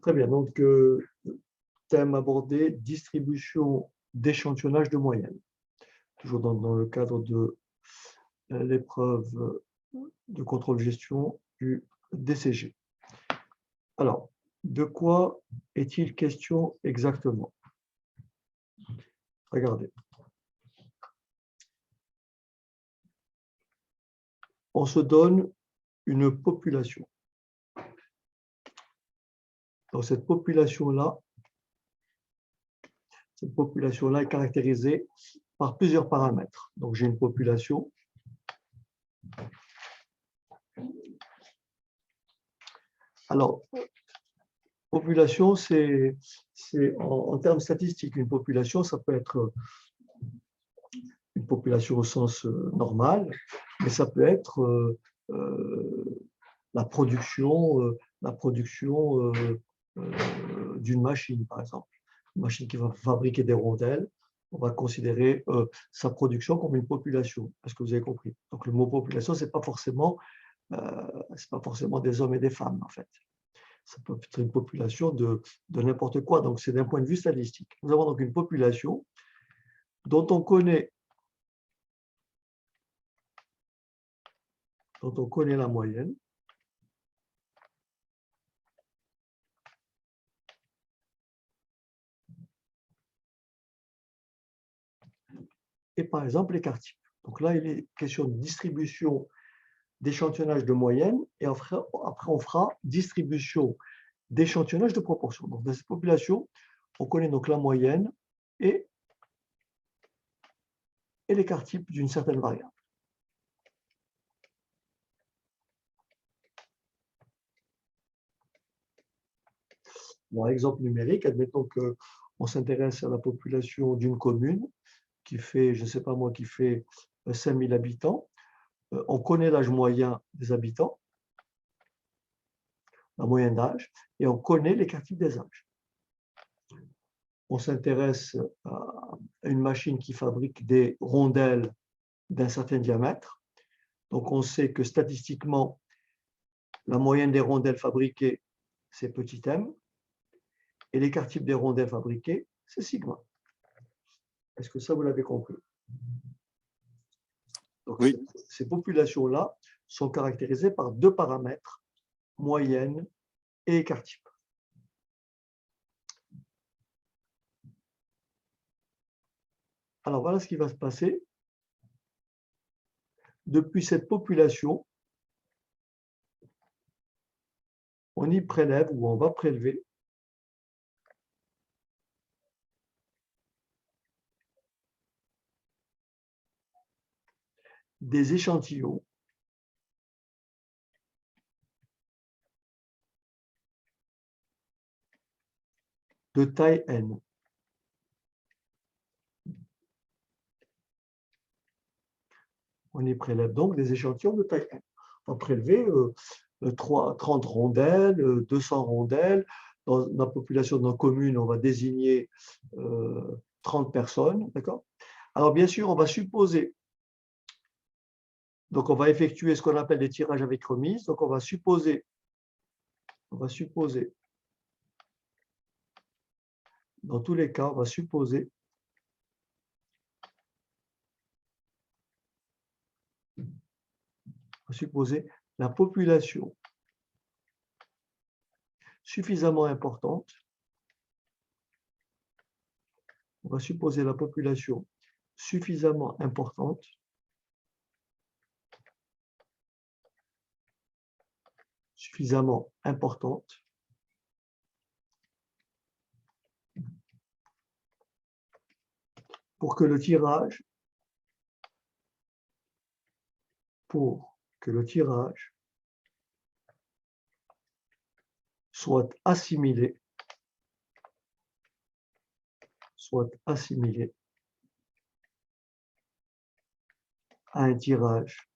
Très bien. Donc, thème abordé, distribution d'échantillonnage de moyenne. Toujours dans le cadre de l'épreuve de contrôle-gestion du DCG. Alors, de quoi est-il question exactement? Regardez. On se donne une population. Donc, cette population-là est caractérisée par plusieurs paramètres. Donc, j'ai une population. Alors, population, c'est en termes statistiques, une population, ça peut être une population au sens normal, mais ça peut être la production d'une machine, par exemple. Une machine qui va fabriquer des rondelles, on va considérer sa production comme une population. Est-ce que vous avez compris? Donc, le mot population, ce n'est pas forcément des hommes et des femmes, en fait. Ça peut être une population de n'importe quoi. Donc, c'est d'un point de vue statistique. Nous avons donc une population dont on connaît la moyenne. Et par exemple, l'écart type. Donc là, il est question de distribution d'échantillonnage de moyenne et après, on fera distribution d'échantillonnage de proportion. Donc, dans cette population, on connaît donc la moyenne et l'écart type d'une certaine variable. Bon, exemple numérique, admettons qu'on s'intéresse à la population d'une commune qui fait, je ne sais pas moi, qui fait 5000 habitants. On connaît l'âge moyen des habitants, la moyenne d'âge, et on connaît l'écart type des âges. On s'intéresse à une machine qui fabrique des rondelles d'un certain diamètre. Donc, on sait que statistiquement, la moyenne des rondelles fabriquées, c'est petit m, et l'écart type des rondelles fabriquées, c'est sigma. Est-ce que ça, vous l'avez compris? Donc, oui. Ces populations-là sont caractérisées par deux paramètres, moyenne et écart type. Alors, voilà ce qui va se passer. Depuis cette population, on y prélève ou on va prélever des échantillons de taille n. On y prélève donc des échantillons de taille n. On va prélever 30 rondelles, 200 rondelles. Dans la population de nos communes, on va désigner 30 personnes. D'accord? Alors, bien sûr, on va supposer, donc on va effectuer ce qu'on appelle des tirages avec remise. Donc, on va supposer, dans tous les cas, on va supposer la population suffisamment importante. On va supposer la population suffisamment importante pour que le tirage soit assimilé à un tirage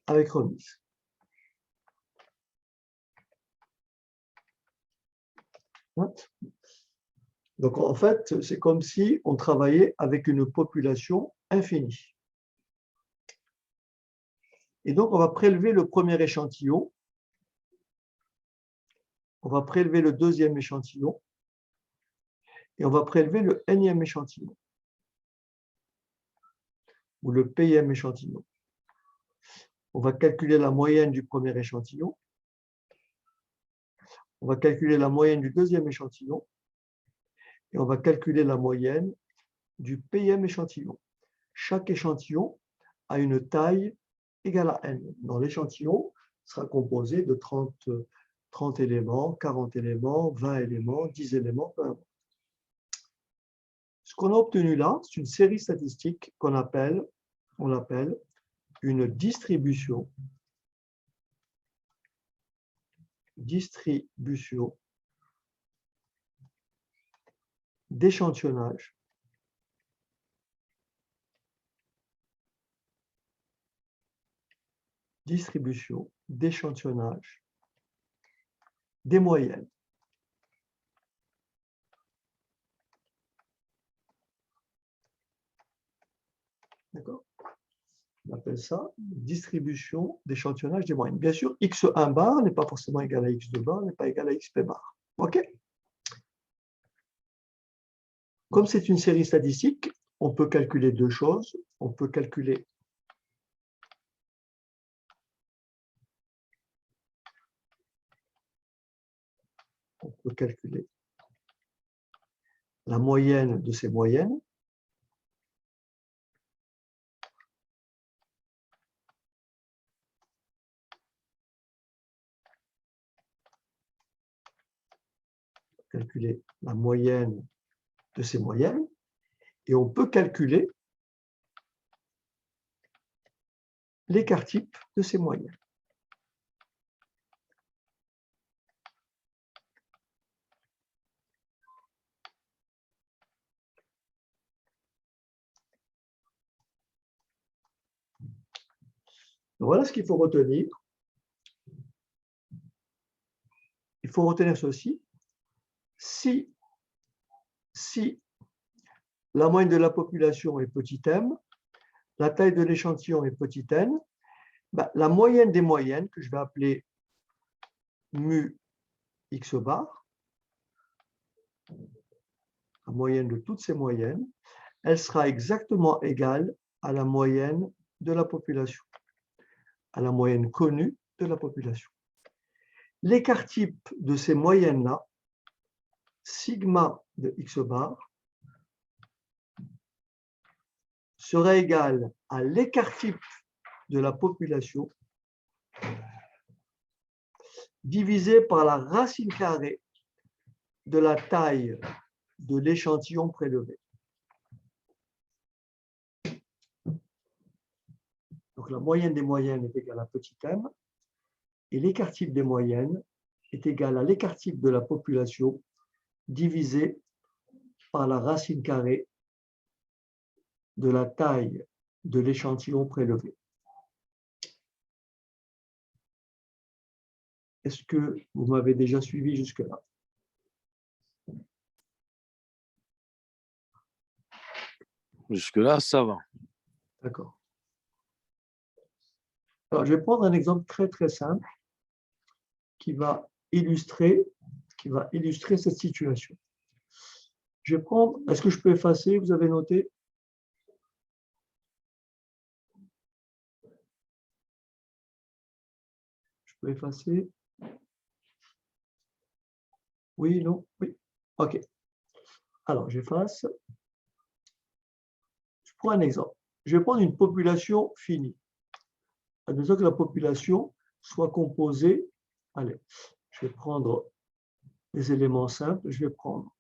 avec remise. Donc, en fait, c'est comme si on travaillait avec une population infinie. Et donc, on va prélever le premier échantillon. On va prélever le deuxième échantillon. Et on va prélever le nème échantillon. Ou le pème échantillon. On va calculer la moyenne du premier échantillon. On va calculer la moyenne du deuxième échantillon. Et on va calculer la moyenne du pème échantillon. Chaque échantillon a une taille égale à n. Dans l'échantillon, sera composé de 30 éléments, 40 éléments, 20 éléments, 10 éléments, peu importe. Ce qu'on a obtenu là, c'est une série statistique qu'on appelle, on l'appelle une distribution d'échantillonnage des moyennes. D'accord? On appelle ça distribution d'échantillonnage des moyennes. Bien sûr, x1 bar n'est pas forcément égal à x2 bar, n'est pas égal à xp bar. OK? Comme c'est une série statistique, on peut calculer deux choses. On peut calculer la moyenne de ces moyennes. Calculer la moyenne de ces moyennes. Et on peut calculer l'écart type de ces moyennes. Donc voilà ce qu'il faut retenir. Il faut retenir ceci. Si la moyenne de la population est petit m, la taille de l'échantillon est petit n, ben, la moyenne des moyennes, que je vais appeler mu x bar, la moyenne de toutes ces moyennes, elle sera exactement égale à la moyenne de la population, à la moyenne connue de la population. L'écart type de ces moyennes-là, sigma de x bar, serait égal à l'écart type de la population divisé par la racine carrée de la taille de l'échantillon prélevé. Donc la moyenne des moyennes est égale à petit m, et l'écart type des moyennes est égal à l'écart type de la population divisé par la racine carrée de la taille de l'échantillon prélevé. Est-ce que vous m'avez déjà suivi jusque-là? Jusque-là, ça va. D'accord. Alors, je vais prendre un exemple très, très simple qui va illustrer cette situation. Je vais prendre, est-ce que je peux effacer? Vous avez noté? Je peux effacer? Oui, non? Oui. OK. Alors, j'efface. Je prends un exemple. Je vais prendre une population finie. Admettons que la population soit composée. Allez, je vais prendre des éléments simples. Je vais prendre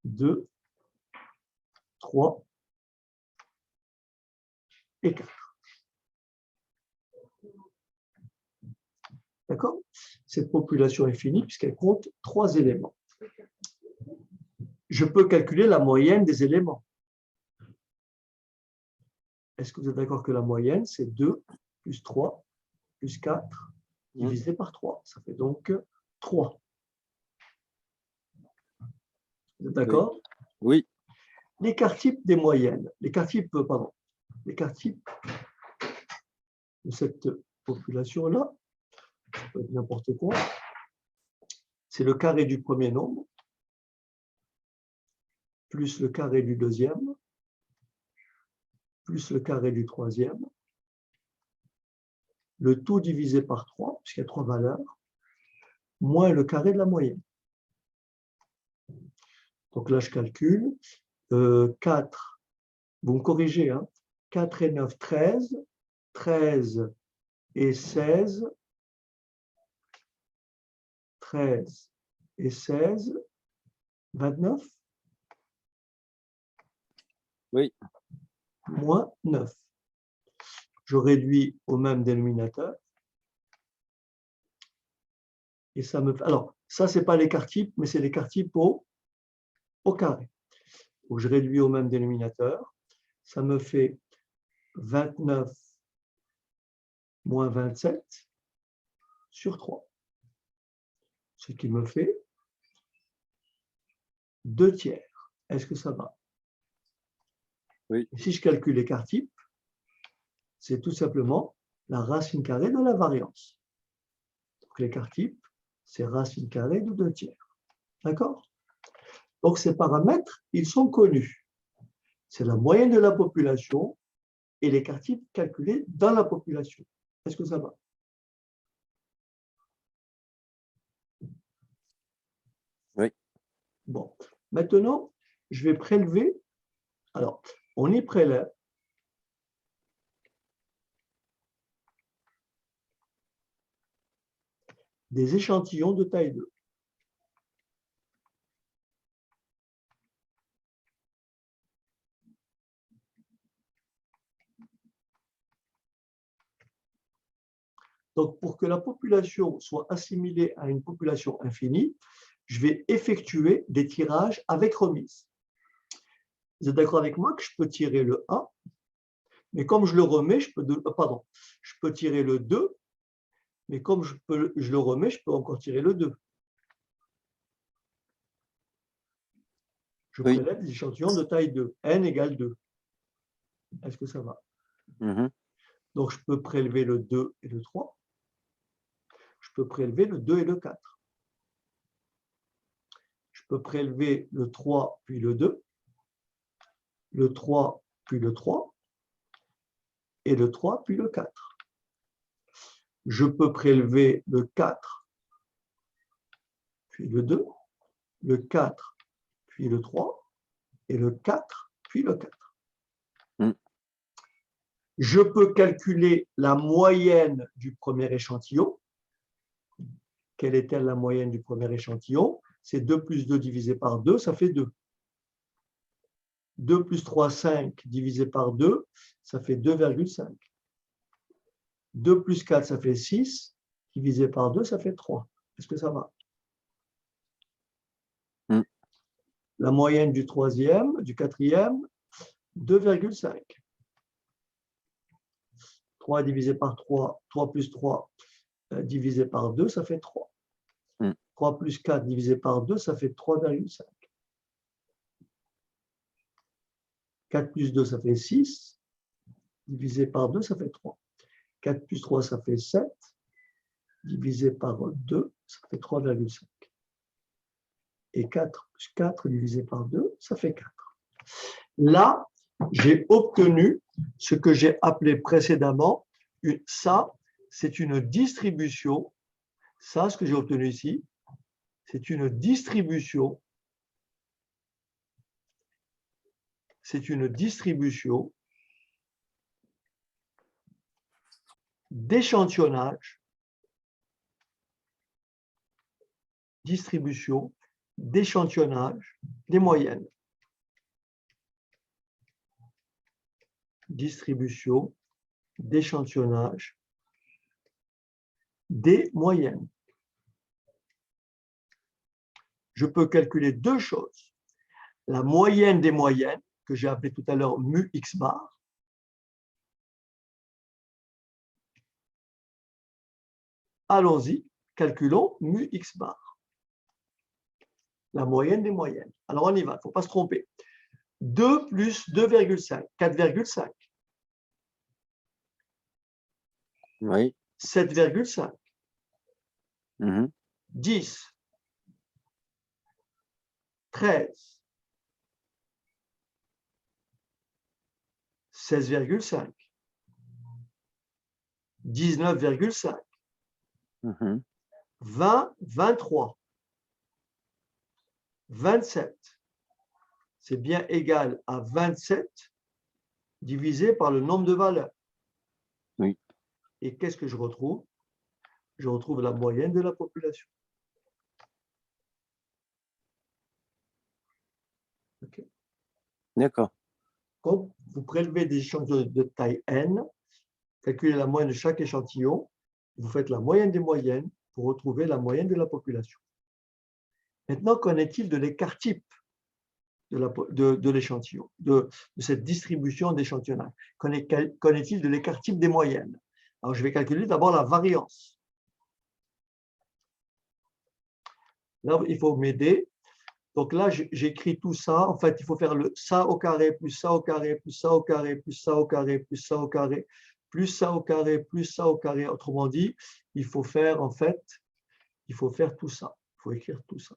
2, 3 et 4. D'accord? Cette population est finie puisqu'elle compte 3 éléments. Je peux calculer la moyenne des éléments. Est-ce que vous êtes d'accord que la moyenne, c'est 2 plus 3 plus 4 divisé par 3. Ça fait donc 3. Vous êtes d'accord? Oui. L'écart type des moyennes. L'écart type, pardon. l'écart type de cette population-là, ça peut être n'importe quoi, c'est le carré du premier nombre plus le carré du deuxième plus le carré du troisième, le tout divisé par 3, puisqu'il y a 3 valeurs, moins le carré de la moyenne. Donc là, je calcule 4, vous me corrigez, hein, 4 et 9, 13, 13 et 16, 13 et 16, 29. Oui. Moins 9. Je réduis au même dénominateur. Et ça me fait... Alors, ça, ce n'est pas l'écart type, mais c'est l'écart type au carré. Donc, je réduis au même dénominateur. Ça me fait 29 moins 27 sur 3. Ce qui me fait 2 tiers. Est-ce que ça va? Oui. Si je calcule l'écart type, c'est tout simplement la racine carrée de la variance. Donc l'écart type, c'est racine carrée de 2 tiers. D'accord? Donc ces paramètres, ils sont connus. C'est la moyenne de la population et l'écart type calculé dans la population. Est-ce que ça va? Oui. Bon. Maintenant, je vais prélever. Alors, on y prélève des échantillons de taille 2. Donc, pour que la population soit assimilée à une population infinie, je vais effectuer des tirages avec remise. Vous êtes d'accord avec moi que je peux tirer le 1, mais comme je le remets, je peux tirer le 2, mais comme je le remets, je peux encore tirer le 2. Je prélève des échantillons de taille 2, n égale 2. Est-ce que ça va? Donc, je peux prélever le 2 et le 3. Je peux prélever le 2 et le 4. Je peux prélever le 3 puis le 2, le 3 puis le 3, et le 3 puis le 4. Je peux prélever le 4 puis le 2, le 4 puis le 3, et le 4 puis le 4. Je peux calculer la moyenne du premier échantillon. Quelle est-elle la moyenne du premier échantillon? C'est 2 plus 2 divisé par 2, ça fait 2. 2 plus 3, 5 divisé par 2, ça fait 2,5. 2 plus 4, ça fait 6. Divisé par 2, ça fait 3. Est-ce que ça va? La moyenne du troisième, du quatrième, 2,5. 3 divisé par 3, 3 plus 3 divisé par 2, ça fait 3. 3 plus 4 divisé par 2, ça fait 3,5. 4 plus 2, ça fait 6. Divisé par 2, ça fait 3. 4 plus 3, ça fait 7. Divisé par 2, ça fait 3,5. Et 4 plus 4 divisé par 2, ça fait 4. Là, j'ai obtenu ce que j'ai appelé précédemment, ça, c'est une distribution. Ça, ce que j'ai obtenu ici, c'est une distribution. C'est une distribution d'échantillonnage. Distribution d'échantillonnage des moyennes. Distribution d'échantillonnage des moyennes. Je peux calculer deux choses. La moyenne des moyennes, que j'ai appelée tout à l'heure mu x bar. Allons-y, calculons mu x bar. La moyenne des moyennes. Alors on y va, il ne faut pas se tromper. 2 plus 2,5, 4,5. Oui. 7,5. Mhm. 10, 13, 16,5, 19,5, Mhm. 20, 23, 27. C'est bien égal à 27 divisé par le nombre de valeurs. Oui. Et qu'est-ce que je retrouve? Je retrouve la moyenne de la population. Okay. D'accord. Quand vous prélevez des échantillons de taille n, calculez la moyenne de chaque échantillon, vous faites la moyenne des moyennes pour retrouver la moyenne de la population. Maintenant, qu'en est-il de l'écart type de l'échantillon, de cette distribution d'échantillonnage? Qu'en est-il de l'écart type des moyennes? Alors, je vais calculer d'abord la variance. Là, il faut m'aider. Donc là, j'écris tout ça. En fait, il faut faire le ça au carré, plus ça au carré, plus ça au carré, plus ça au carré, plus ça au carré, plus ça au carré, plus ça au carré. Autrement dit, il faut faire, en fait, il faut faire tout ça. Il faut écrire tout ça.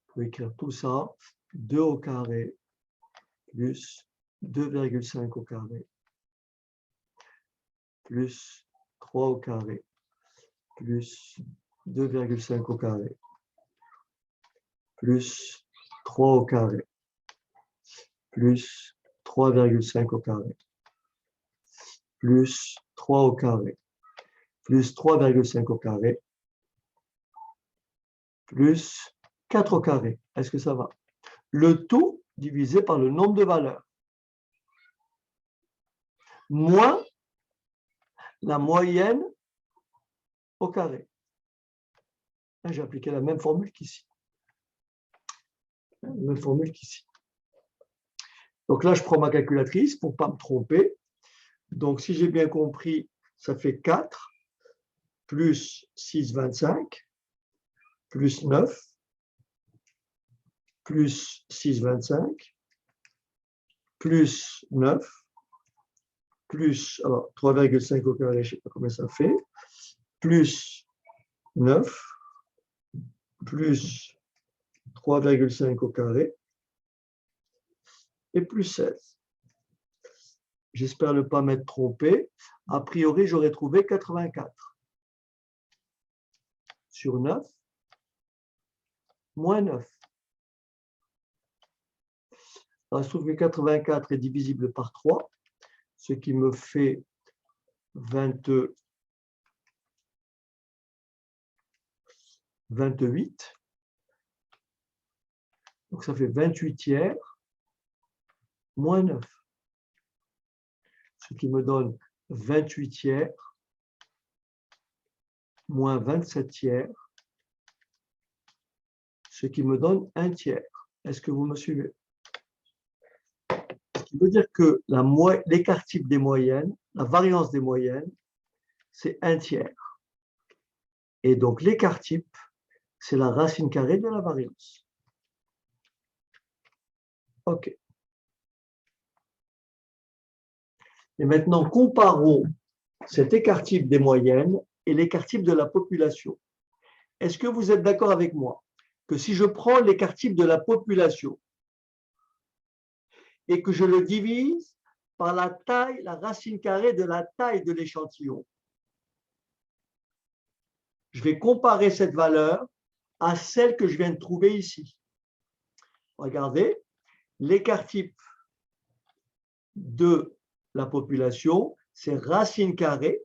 Il faut écrire tout ça. 2 au carré plus 2,5 au carré plus 3 au carré plus 2,5 au carré plus 3 au carré plus 3,5 au carré plus 3 au carré plus 3,5 au carré plus 4 au carré. Est-ce que ça va? Le tout divisé par le nombre de valeurs moins la moyenne au carré. J'ai appliqué la même formule qu'ici. La même formule qu'ici. Donc là, je prends ma calculatrice pour ne pas me tromper. Donc, si j'ai bien compris, ça fait 4 plus 6,25 plus 9 plus 6,25 plus 9 plus 3,5 au carré, je ne sais pas combien ça fait, plus 9 plus 3,5 au carré et plus 16. J'espère ne pas m'être trompé. A priori, j'aurais trouvé 84 sur 9 moins 9. Alors, il se trouve que 84 est divisible par 3, ce qui me fait 28. Donc, ça fait 28 tiers moins 9. Ce qui me donne 28 tiers moins 27 tiers, ce qui me donne 1 tiers. Est-ce que vous me suivez? Ce qui veut dire que l'écart type des moyennes, la variance des moyennes, c'est 1 tiers. Et donc, l'écart type, c'est la racine carrée de la variance. OK. Et maintenant, comparons cet écart type des moyennes et l'écart type de la population. Est-ce que vous êtes d'accord avec moi que si je prends l'écart type de la population et que je le divise par la taille, la racine carrée de la taille de l'échantillon, je vais comparer cette valeur à celle que je viens de trouver ici. Regardez, l'écart type de la population, c'est racine carrée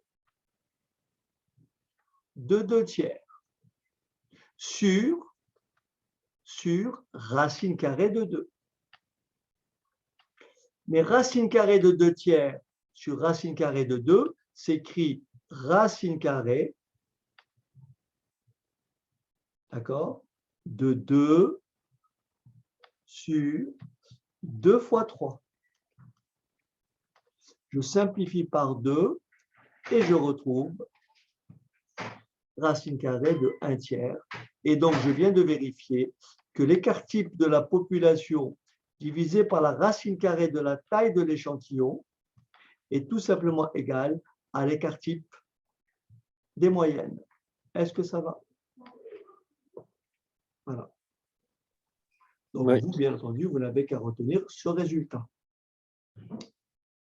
de 2 tiers sur racine carrée de 2. Mais racine carrée de 2 tiers sur racine carrée de 2 s'écrit racine carrée, d'accord, de 2 sur 2 fois 3. Je simplifie par 2 et je retrouve racine carrée de 1 tiers. Et donc, je viens de vérifier que l'écart type de la population divisé par la racine carrée de la taille de l'échantillon est tout simplement égal à l'écart type des moyennes. Est-ce que ça va? Voilà. Donc, Oui. vous, bien entendu, vous n'avez qu'à retenir ce résultat.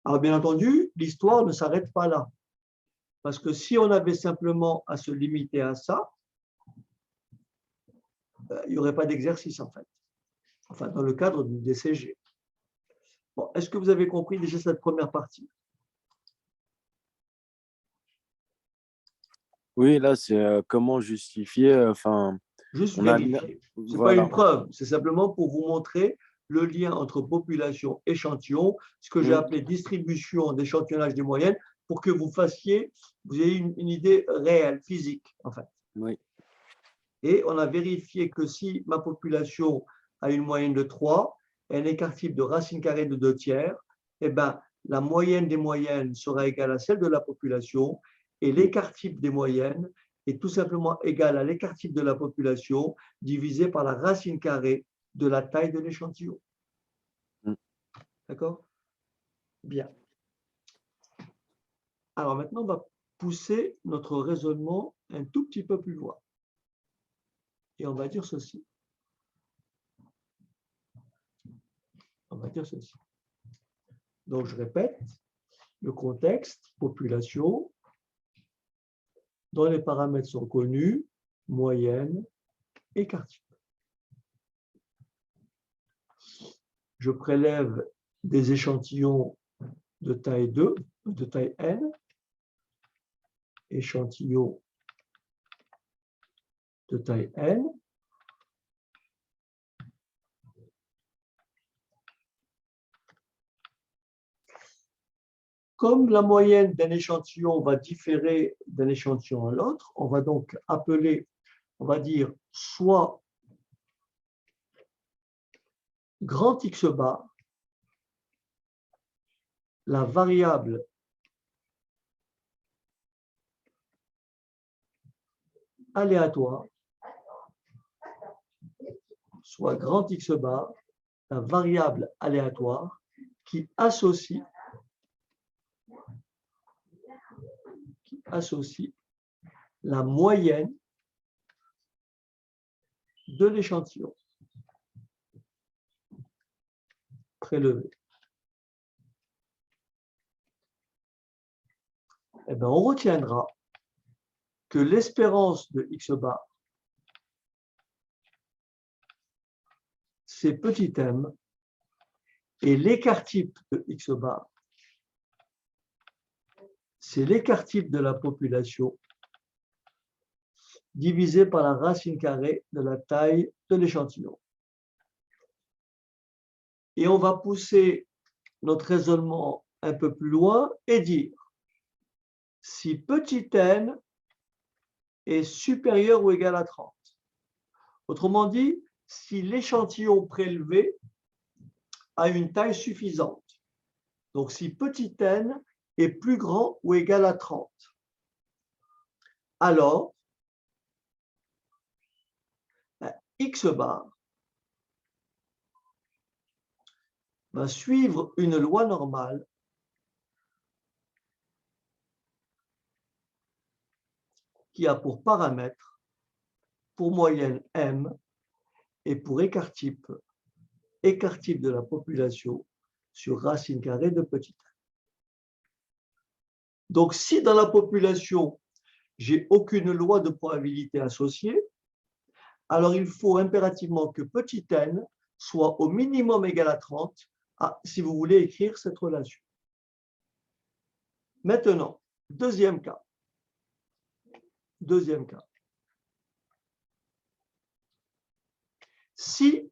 Alors, bien entendu, l'histoire ne s'arrête pas là. Parce que si on avait simplement à se limiter à ça, il n'y aurait pas d'exercice, en fait. Enfin, dans le cadre du DCG. Bon, est-ce que vous avez compris déjà cette première partie? Oui, là, c'est comment justifier, enfin, Juste on a, vérifier. Ce n'est pas voilà, une preuve, c'est simplement pour vous montrer le lien entre population et échantillon, ce que j'ai Mm. appelé distribution d'échantillonnage des moyennes, pour que vous ayez une idée réelle, physique, en fait. Oui, Et on a vérifié que si ma population a une moyenne de 3, un écart type de racine carrée de 2 tiers, eh ben, la moyenne des moyennes sera égale à celle de la population et l'écart type des moyennes est tout simplement égal à l'écart type de la population divisé par la racine carrée de la taille de l'échantillon. Mm. D'accord? Bien. Alors maintenant, on va pousser notre raisonnement un tout petit peu plus loin. Et on va dire ceci. On va dire ceci. Donc, je répète, le contexte, population, dont les paramètres sont connus, moyenne, écart type. Je prélève des échantillons de taille 2, de taille n, échantillons de taille n, comme la moyenne d'un échantillon va différer d'un échantillon à l'autre, on va donc appeler, on va dire, soit grand X bar, la variable aléatoire, soit grand X bar, la variable aléatoire qui associe la moyenne de l'échantillon prélevé. Eh bien, on retiendra que l'espérance de X bar, c'est petit m, et l'écart type de X bar, c'est l'écart type de la population divisé par la racine carrée de la taille de l'échantillon. Et on va pousser notre raisonnement un peu plus loin et dire si petit n est supérieur ou égal à 30. Autrement dit, si l'échantillon prélevé a une taille suffisante. Donc, si petit n est plus grand ou égal à 30. Alors, X bar va suivre une loi normale qui a pour paramètre, pour moyenne M et pour écart type de la population sur racine carrée de petit n. Donc, si dans la population, j'ai aucune loi de probabilité associée, alors il faut impérativement que petit n soit au minimum égal à 30 si vous voulez écrire cette relation. Maintenant, deuxième cas. Si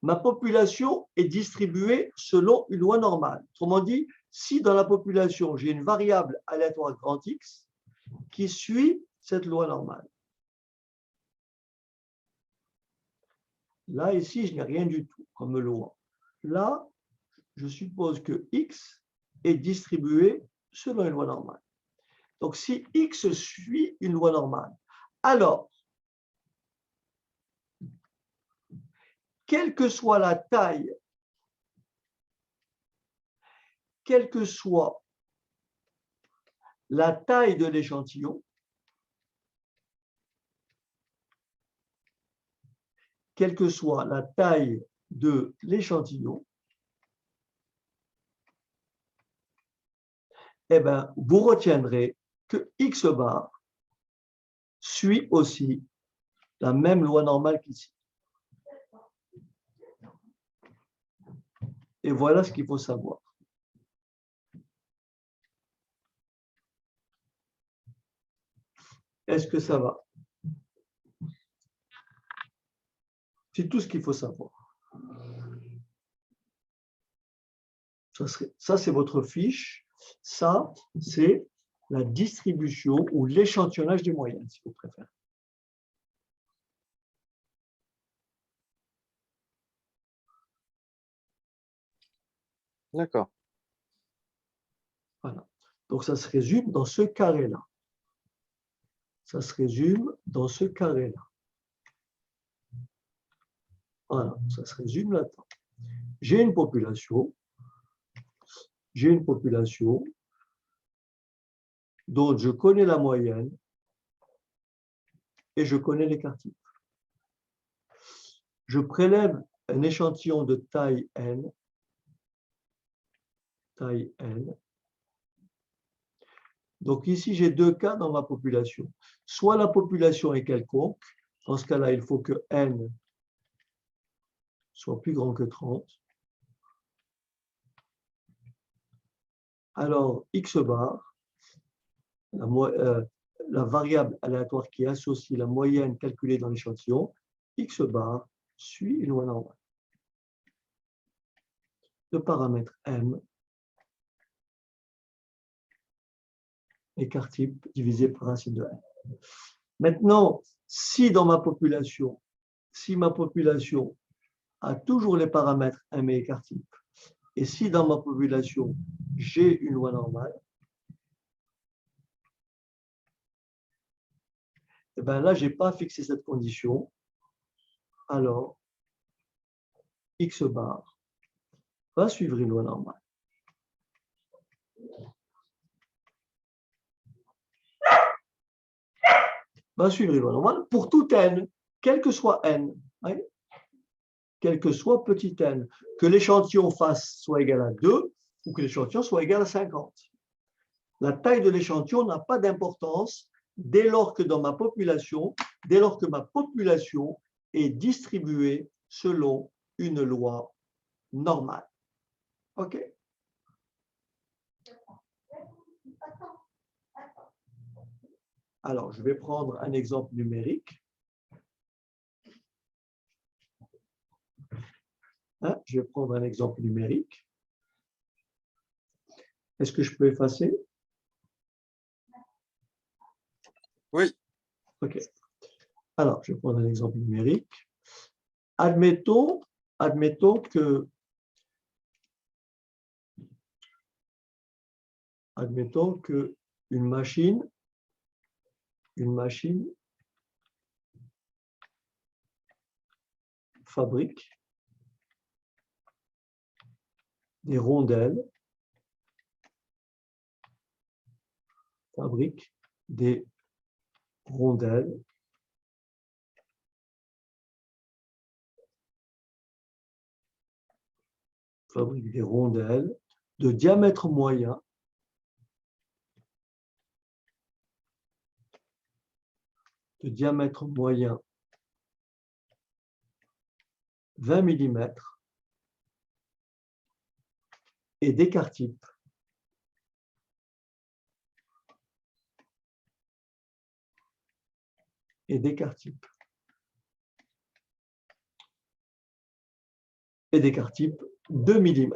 ma population est distribuée selon une loi normale, autrement dit, si dans la population, j'ai une variable aléatoire grand X qui suit cette loi normale. Là, ici, je n'ai rien du tout comme loi. Là, je suppose que X est distribué selon une loi normale. Donc, si X suit une loi normale, alors, quelle que soit la taille quelle que soit la taille de l'échantillon, quelle que soit la taille de l'échantillon, eh bien, vous retiendrez que X bar suit aussi la même loi normale qu'ici. Et voilà ce qu'il faut savoir. Est-ce que ça va? C'est tout ce qu'il faut savoir. Ça, c'est votre fiche. Ça, c'est la distribution ou l'échantillonnage des moyennes, si vous préférez. D'accord. Voilà. Donc, ça se résume dans ce carré-là. Ça se résume dans ce carré-là. Voilà, ça se résume là-dedans. J'ai une population dont je connais la moyenne et je connais l'écart type. Je prélève un échantillon de taille n, Donc ici, j'ai deux cas dans ma population. Soit la population est quelconque, dans ce cas-là, il faut que n soit plus grand que 30. Alors, x bar, la variable aléatoire qui associe la moyenne calculée dans l'échantillon, x bar suit une loi normale. Le paramètre m, écart type divisé par racine de n. Maintenant, si dans ma population, a toujours les paramètres m et écart type, et si dans ma population, j'ai une loi normale, et bien là, je n'ai pas fixé cette condition, alors x bar va suivre une loi normale. Va suivre une loi normale pour tout n, quel que soit n, oui, quel que soit petit n, que l'échantillon face soit égal à 2 ou que l'échantillon soit égal à 50. La taille de l'échantillon n'a pas d'importance dès lors que ma population est distribuée selon une loi normale. OK? Alors, je vais prendre un exemple numérique. Je vais prendre un exemple numérique. Est-ce que je peux effacer? Oui. OK. Alors, je vais prendre un exemple numérique. Admettons que une machine fabrique des rondelles, fabrique des rondelles de diamètre moyen de diamètre moyen 20 mm et d'écart type et d'écart type 2 mm.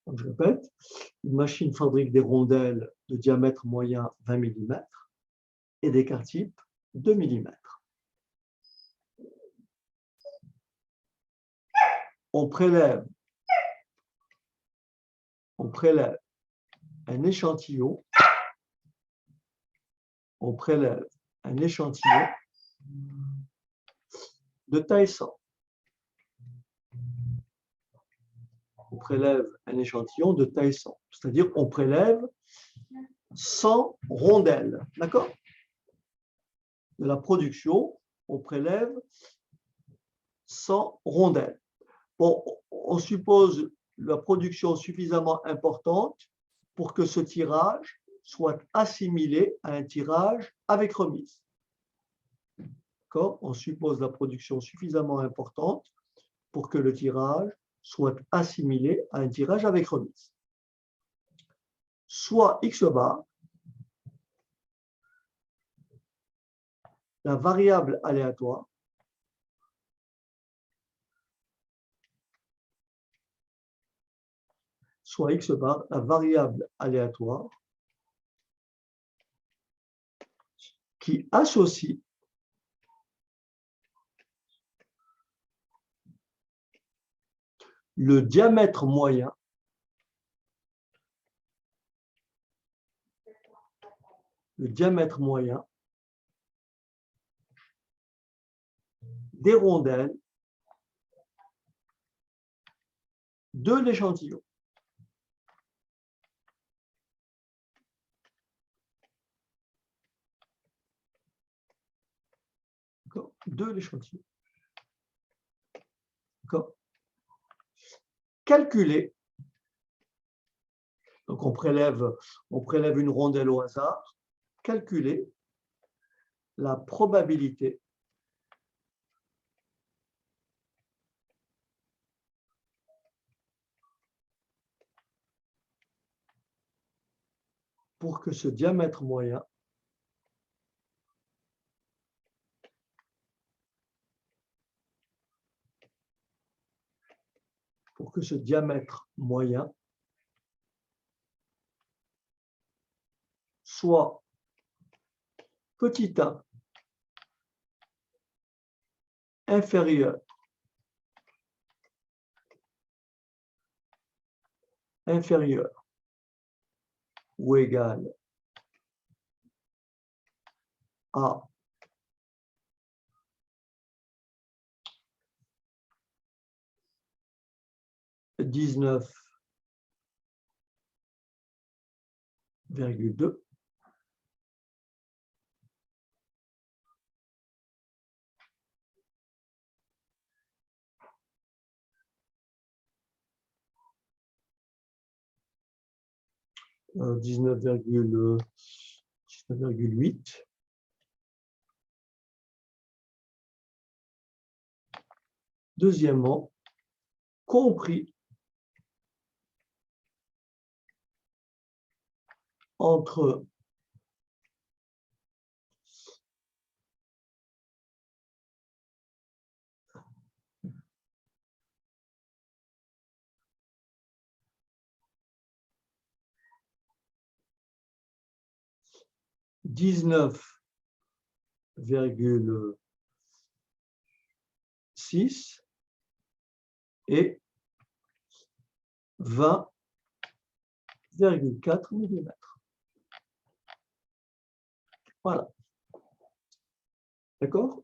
Donc, je répète, une machine fabrique des rondelles de diamètre moyen 20 mm et d'écart type 2 mm. On prélève un échantillon, de taille 100. on prélève un échantillon de taille 100. C'est-à-dire on prélève 100 rondelles. D'accord? De la production, on prélève 100 rondelles. Bon, on suppose la production suffisamment importante pour que ce tirage soit assimilé à un tirage avec remise. D'accord? On suppose la production suffisamment importante pour que le tirage soit assimilé à un tirage avec remise. Soit X bar, la variable aléatoire, soit X bar, la variable aléatoire qui associe le diamètre moyen des rondelles de l'échantillon. De l'échantillon. Calculer. Donc on prélève une rondelle au hasard. Calculer la probabilité pour que ce diamètre moyen soit petit a inférieur ou égal à 19,2 19,8 Deuxièmement, compris entre (19,6) et 20,4 mm. Voilà. D'accord?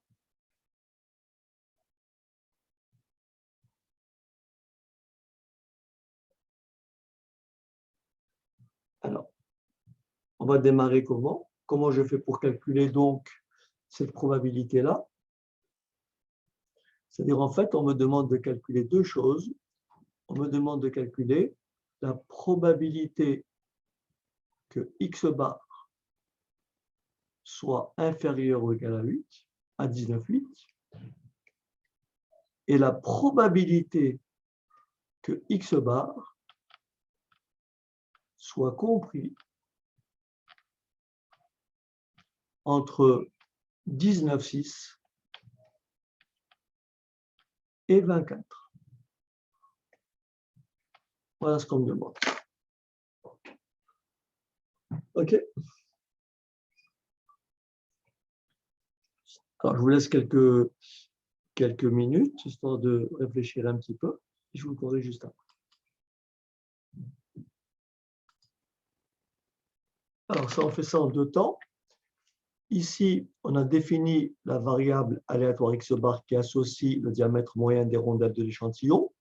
Alors, on va démarrer comment? Comment je fais pour calculer donc cette probabilité-là? C'est-à-dire, en fait, on me demande de calculer deux choses. On me demande de calculer la probabilité que X bar soit inférieur ou égal à 8, à 19,8, et la probabilité que X bar soit compris entre 19,6 et 24. Voilà ce qu'on me demande. OK. Alors, je vous laisse quelques minutes, histoire de réfléchir un petit peu, et je vous corrige juste après. Alors, ça, on fait ça en deux temps. Ici, on a défini la variable aléatoire X bar qui associe le diamètre moyen des rondelles de l'échantillon.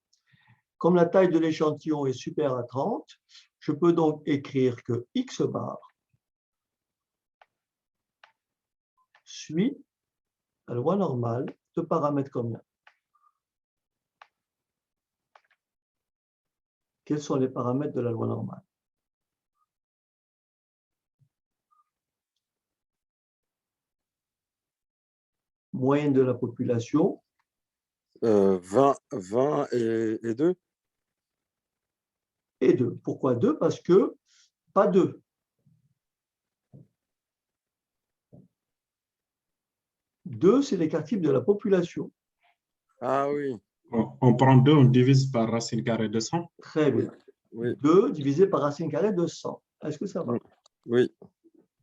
Comme la taille de l'échantillon est supérieure à 30, je peux donc écrire que x bar suit la loi normale de paramètres combien? Quels sont les paramètres de la loi normale? Moyenne de la population. 20 et 2. Et 2. Pourquoi 2? Parce que pas 2. Deux, c'est l'écart type de la population. Ah oui. On prend 2, on divise par racine carrée de 100. Très bien. Oui. 2 divisé par racine carrée de 100. Est-ce que ça va? Oui.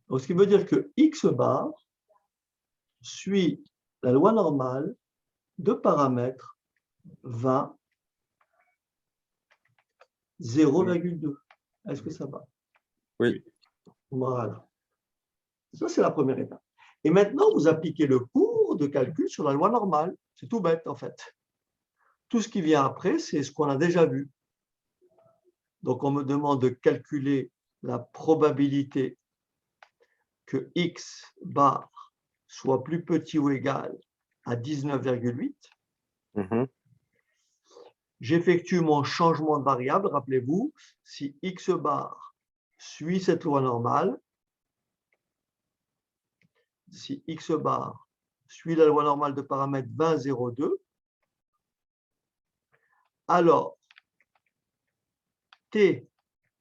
Donc, ce qui veut dire que x bar suit la loi normale de paramètres 20, 0,2. Est-ce que ça va? Oui. Voilà. Ça, c'est la première étape. Et maintenant, vous appliquez le cours de calcul sur la loi normale. C'est tout bête, en fait. Tout ce qui vient après, c'est ce qu'on a déjà vu. Donc, on me demande de calculer la probabilité que x bar soit plus petit ou égal à 19,8. J'effectue mon changement de variable. Rappelez-vous, si x bar suit cette loi normale, si x bar suit la loi normale de paramètre 20, 0,2, alors t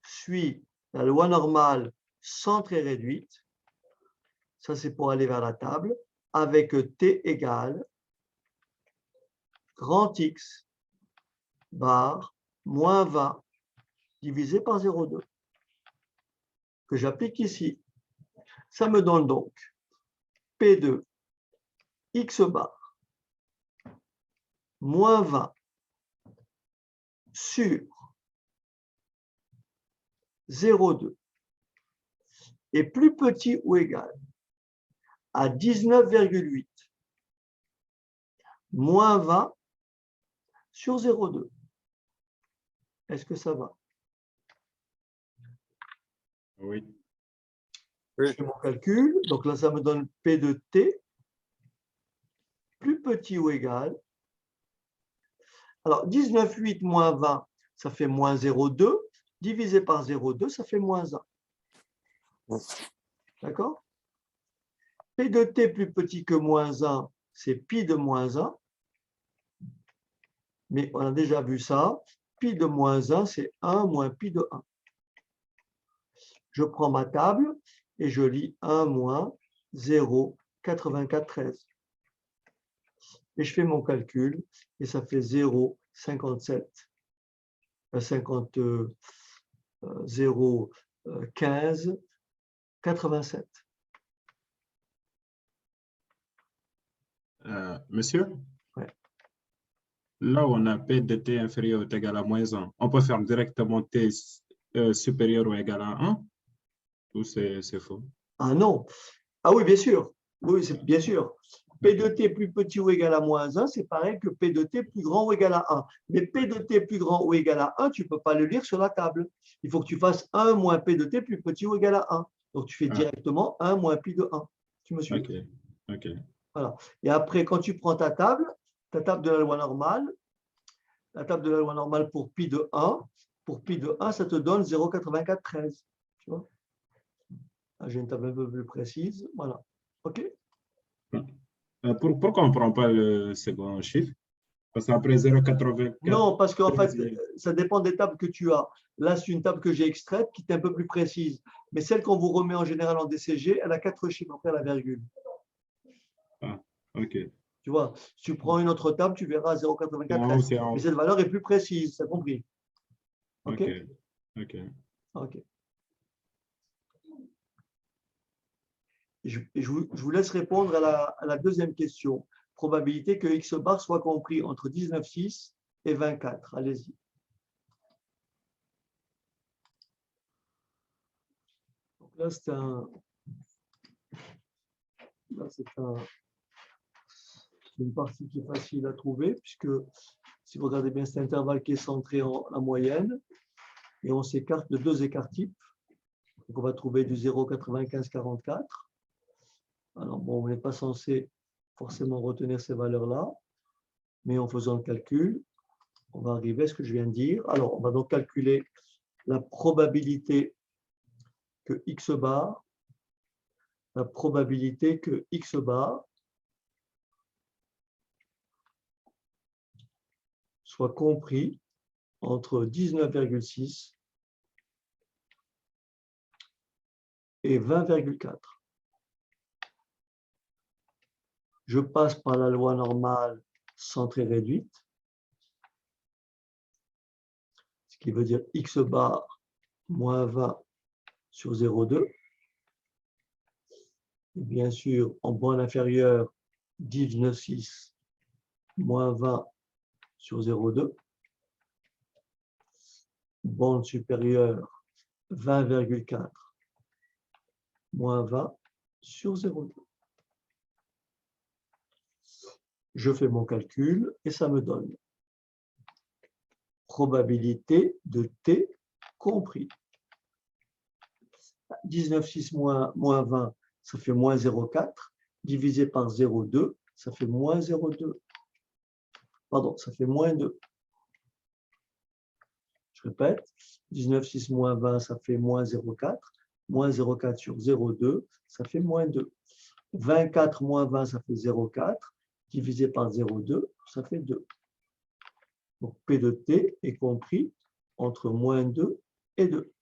suit la loi normale centre et réduite, ça c'est pour aller vers la table, avec t égale grand X bar moins 20 divisé par 0,2, que j'applique ici. Ça me donne donc P2 X bar moins 20 sur 0,2 est plus petit ou égal à 19,8 moins 20 sur 0,2. Est-ce que ça va? Oui. Je fais mon calcul. Donc là, ça me donne P de T plus petit ou égal. Alors, 19,8 moins 20, ça fait moins 0,2. Divisé par 0,2, ça fait moins 1. D'accord? P de T plus petit que moins 1, c'est pi de moins 1. Mais on a déjà vu ça. Pi de moins 1, c'est 1 moins pi de 1. Je prends ma table et je lis 1 moins 0,9413. Et je fais mon calcul et ça fait 0,57. 0,15, 87. Monsieur, Ouais. là où on a P de T inférieur ou égal à moins 1, on peut faire directement T supérieur ou égal à 1 ou c'est faux? Ah non. Ah oui, bien sûr. Oui, c'est bien sûr. P de T plus petit ou égal à moins 1, c'est pareil que P de T plus grand ou égal à 1. Mais P de T plus grand ou égal à 1, tu ne peux pas le lire sur la table. Il faut que tu fasses 1 moins P de T plus petit ou égal à 1. Donc, tu fais directement 1 moins pi de 1. Tu me suis? OK. OK. Voilà. Et après, quand tu prends ta table de la loi normale, la table de la loi normale pour pi de 1, ça te donne 0,9413. Tu vois? J'ai une table un peu plus précise. Voilà. OK? Pourquoi on ne prend pas le second chiffre? Parce qu'après 0,84. Non, parce qu'en fait, ça dépend des tables que tu as. Là, c'est une table que j'ai extraite qui est un peu plus précise. Mais celle qu'on vous remet en général en DCG, elle a 4 chiffres après la virgule. Ah, OK. Tu vois, si tu prends une autre table, tu verras 0,9413. Mais cette valeur est plus précise, tu as compris? OK? OK. OK. Je vous laisse répondre à la deuxième question. Probabilité que X bar soit compris entre 19,6 et 24. Allez-y. Donc là, c'est une partie qui est facile à trouver puisque Si vous regardez bien, c'est un intervalle qui est centré en la moyenne et on s'écarte de deux écarts types. Donc, on va trouver du 0,95, 44. Alors, bon, on n'est pas censé forcément retenir ces valeurs-là, mais en faisant le calcul, on va arriver à ce que je viens de dire. Alors, on va donc calculer la probabilité que x bar, soit compris entre 19,6 et 20,4. Je passe par la loi normale centrée réduite, ce qui veut dire x bar moins 20 sur 0,2. Et bien sûr, en bande inférieure, 19,6 moins 20 sur 0,2. Bande supérieure, 20,4 moins 20 sur 0,2. Je fais mon calcul et ça me donne probabilité de t compris. 19,6 moins 20, ça fait moins 0,4. Divisé par 0,2, ça fait moins 0,2. Pardon, ça fait moins 2. Je répète, 19,6 moins 20, ça fait moins 0,4. Moins 0,4 sur 0,2, ça fait moins 2. 24 moins 20, ça fait 0,4. Divisé par 0,2, ça fait 2. Donc, P de T est compris entre moins 2 et 2.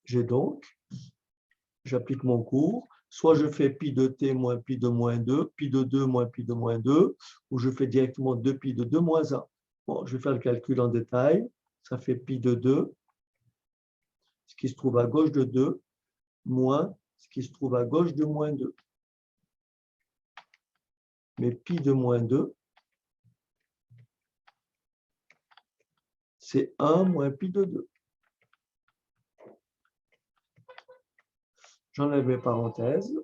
J'ai donc, j'applique mon cours, soit je fais pi de T moins pi de moins 2, pi de 2 moins pi de moins 2, ou je fais directement 2 pi de 2 moins 1. Bon, je vais faire le calcul en détail. Ça fait pi de 2, ce qui se trouve à gauche de 2, moins ce qui se trouve à gauche de moins 2. Mais pi de moins 2, c'est 1 moins pi de 2. J'enlève mes parenthèses.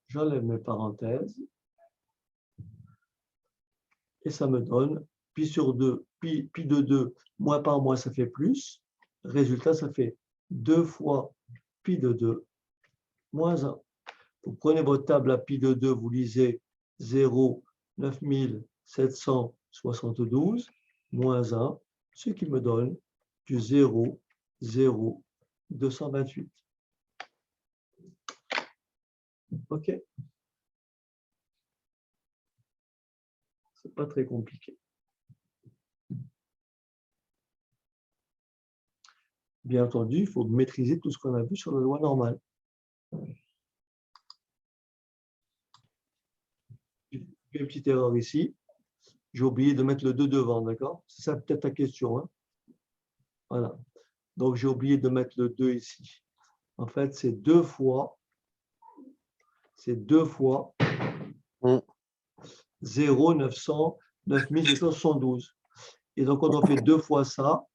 J'enlève mes parenthèses. Et ça me donne pi sur 2, pi de 2, moins par moins, ça fait plus. Résultat, ça fait 2 fois pi de 2, moins 1. Vous prenez votre table à pi de 2, vous lisez 0, 9772, moins 1, ce qui me donne du 0, 0, 228. OK. C'est pas très compliqué. Bien entendu, il faut maîtriser tout ce qu'on a vu sur la loi normale. Une petite erreur ici. J'ai oublié de mettre le 2 devant, d'accord? C'est ça peut-être ta question. Hein? Voilà. Donc, j'ai oublié de mettre le 2 ici. En fait, c'est 2 fois 0, 900, 9772. Et donc, quand on fait 2 fois ça,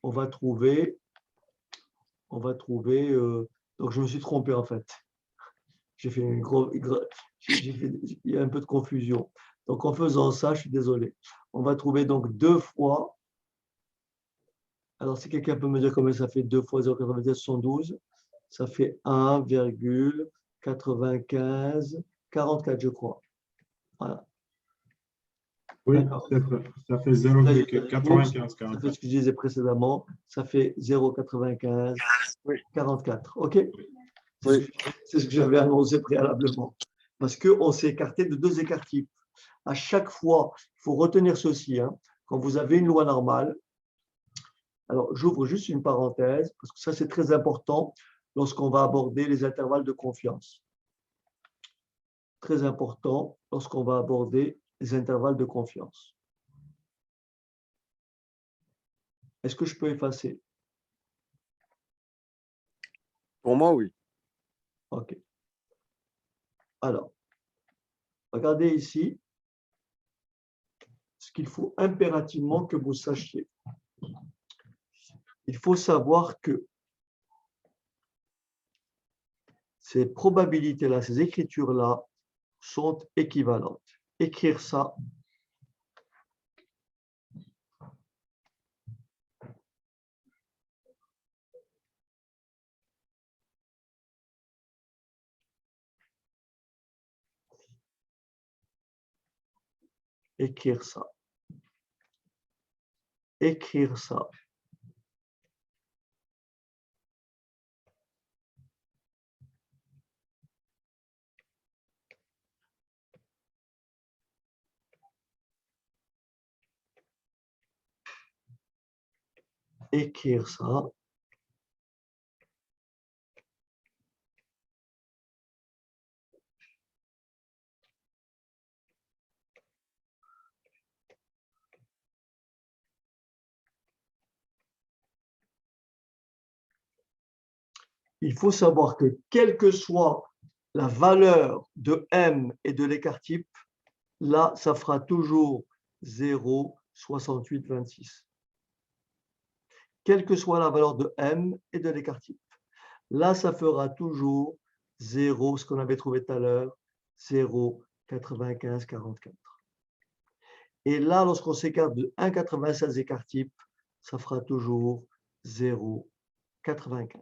on va trouver donc, je me suis trompé, en fait. J'ai fait il y a un peu de confusion. Donc, en faisant ça, je suis désolé. On va trouver donc 2 fois. Alors, si quelqu'un peut me dire combien ça fait 2 fois 0,9772, ça fait 1,95, 44, je crois. Voilà. Oui, ça fait 0,95. Ça fait ce que je disais précédemment. Ça fait 0,95, 44. OK? Oui. C'est ce que j'avais annoncé préalablement. Parce qu'on s'est écarté de deux écarts types. À chaque fois, il faut retenir ceci. Hein, quand vous avez une loi normale, alors j'ouvre juste une parenthèse, parce que ça c'est très important lorsqu'on va aborder les intervalles de confiance. Très important lorsqu'on va aborder les intervalles de confiance. Est-ce que je peux effacer? Pour moi, oui. OK. Alors, regardez ici ce qu'il faut impérativement que vous sachiez. Il faut savoir que ces probabilités-là, ces écritures-là sont équivalentes. Écrire ça. Écrire ça. Écrire ça. Écrire ça. Il faut savoir que quelle que soit la valeur de M et de l'écart type, là, ça fera toujours 0,6826. Quelle que soit la valeur de M et de l'écart type. Là, ça fera toujours 0, ce qu'on avait trouvé tout à l'heure, 0,9544. Et là, lorsqu'on s'écarte de 1,96 écart type, ça fera toujours 0,95.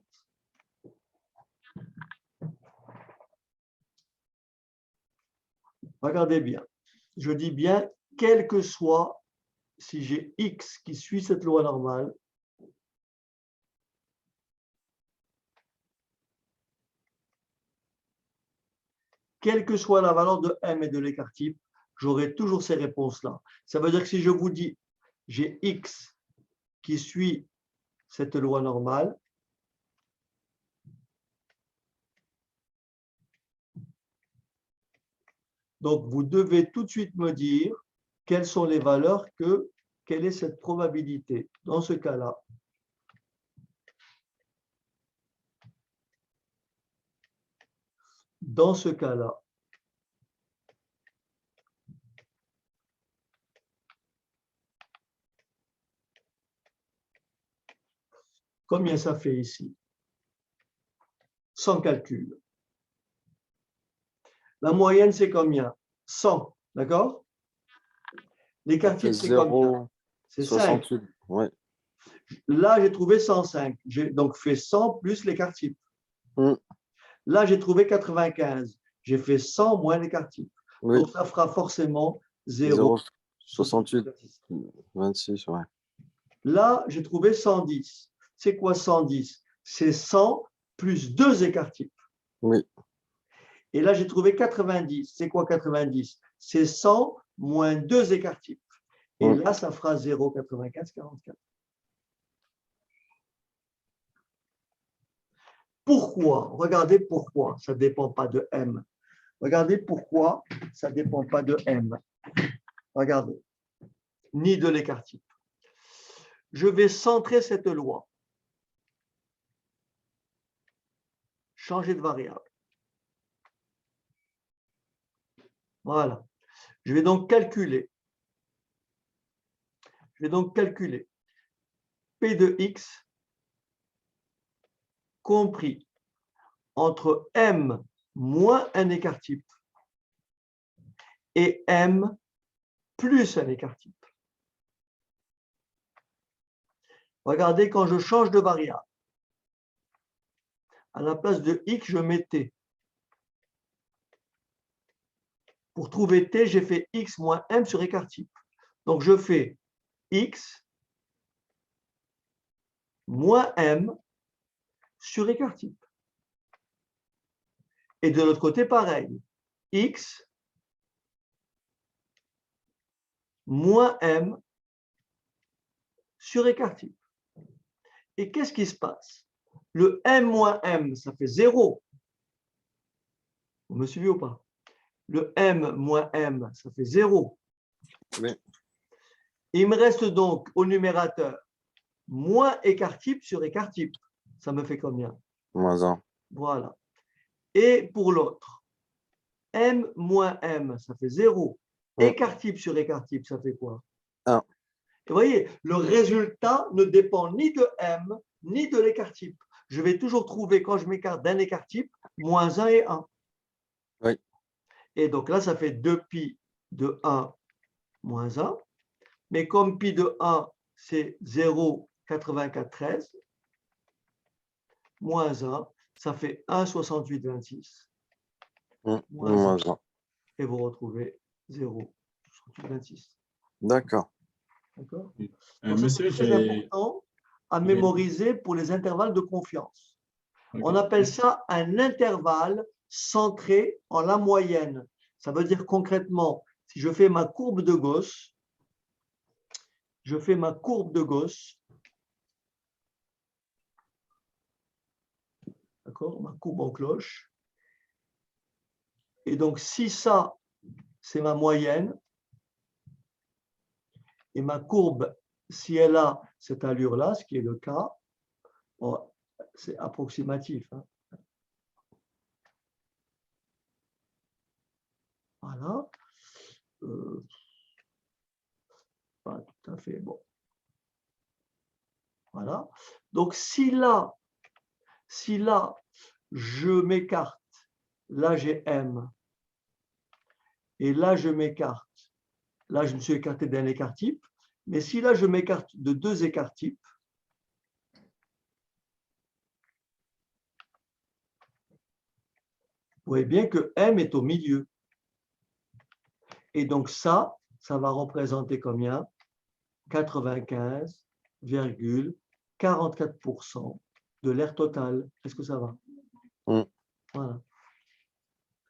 Regardez bien. Je dis bien, quel que soit, si j'ai X qui suit cette loi normale, quelle que soit la valeur de M et de l'écart type, j'aurai toujours ces réponses-là. Ça veut dire que si je vous dis, j'ai X qui suit cette loi normale, donc vous devez tout de suite me dire quelles sont les valeurs quelle est cette probabilité. Dans ce cas-là, combien ça fait ici? Sans calcul. La moyenne, c'est combien? 100, d'accord? L'écart type, c'est combien? C'est 5. Ouais. Là, j'ai trouvé 105. J'ai donc fait 100 plus l'écart type. Là, j'ai trouvé 95. J'ai fait 100 moins l'écart type. Oui. Donc, ça fera forcément 0,6826. Ouais. Là, j'ai trouvé 110. C'est quoi 110? C'est 100 plus 2 écarts types. Oui. Et là, j'ai trouvé 90. C'est quoi 90? C'est 100 moins 2 écarts types. Et là, ça fera 0,9544. Pourquoi? Regardez pourquoi ça ne dépend pas de M. Regardez pourquoi ça ne dépend pas de M. Regardez. Ni de l'écart type. Je vais centrer cette loi. Changer de variable. Voilà. Je vais donc calculer. P de X compris entre M moins un écart type et M plus un écart type. Regardez, quand je change de variable, à la place de X, je mets T. Pour trouver T, j'ai fait X moins M sur écart type. Donc, je fais X moins M sur écart type. Et de l'autre côté, pareil. X moins M sur écart type. Et qu'est-ce qui se passe? Le M moins M, ça fait 0. Vous me suivez ou pas? Le M moins M, ça fait 0. Oui. Il me reste donc au numérateur moins écart type sur écart type. Ça me fait combien? Moins 1. Voilà. Et pour l'autre, M moins M, ça fait 0. Écart type sur écart type, ça fait quoi? 1. Et vous voyez, le résultat ne dépend ni de M, ni de l'écart type. je vais toujours trouver, quand je m'écarte d'un écart type, moins 1 et 1. Oui. Et donc là, ça fait 2pi de 1 moins 1. Mais comme pi de 1, c'est 0,9413, moins 1, ça fait 1,6826. Moins 1. Et vous retrouvez 0,6826. D'accord. D'accord. Monsieur, C'est très important à mémoriser pour les intervalles de confiance. Okay. On appelle ça un intervalle centré en la moyenne. Ça veut dire concrètement, si je fais ma courbe de Gauss, d'accord, ma courbe en cloche. Et donc, si ça, c'est ma moyenne, et ma courbe, si elle a cette allure-là, ce qui est le cas, bon, c'est approximatif. Hein. Voilà. Pas tout à fait bon. Voilà. Donc, si là, je m'écarte, là j'ai M, et là je m'écarte, là je me suis écarté d'un écart type, mais si là je m'écarte de 2 écarts types, vous voyez bien que M est au milieu. Et donc ça va représenter combien? 95,44% de l'air total. Est-ce que ça va? Voilà.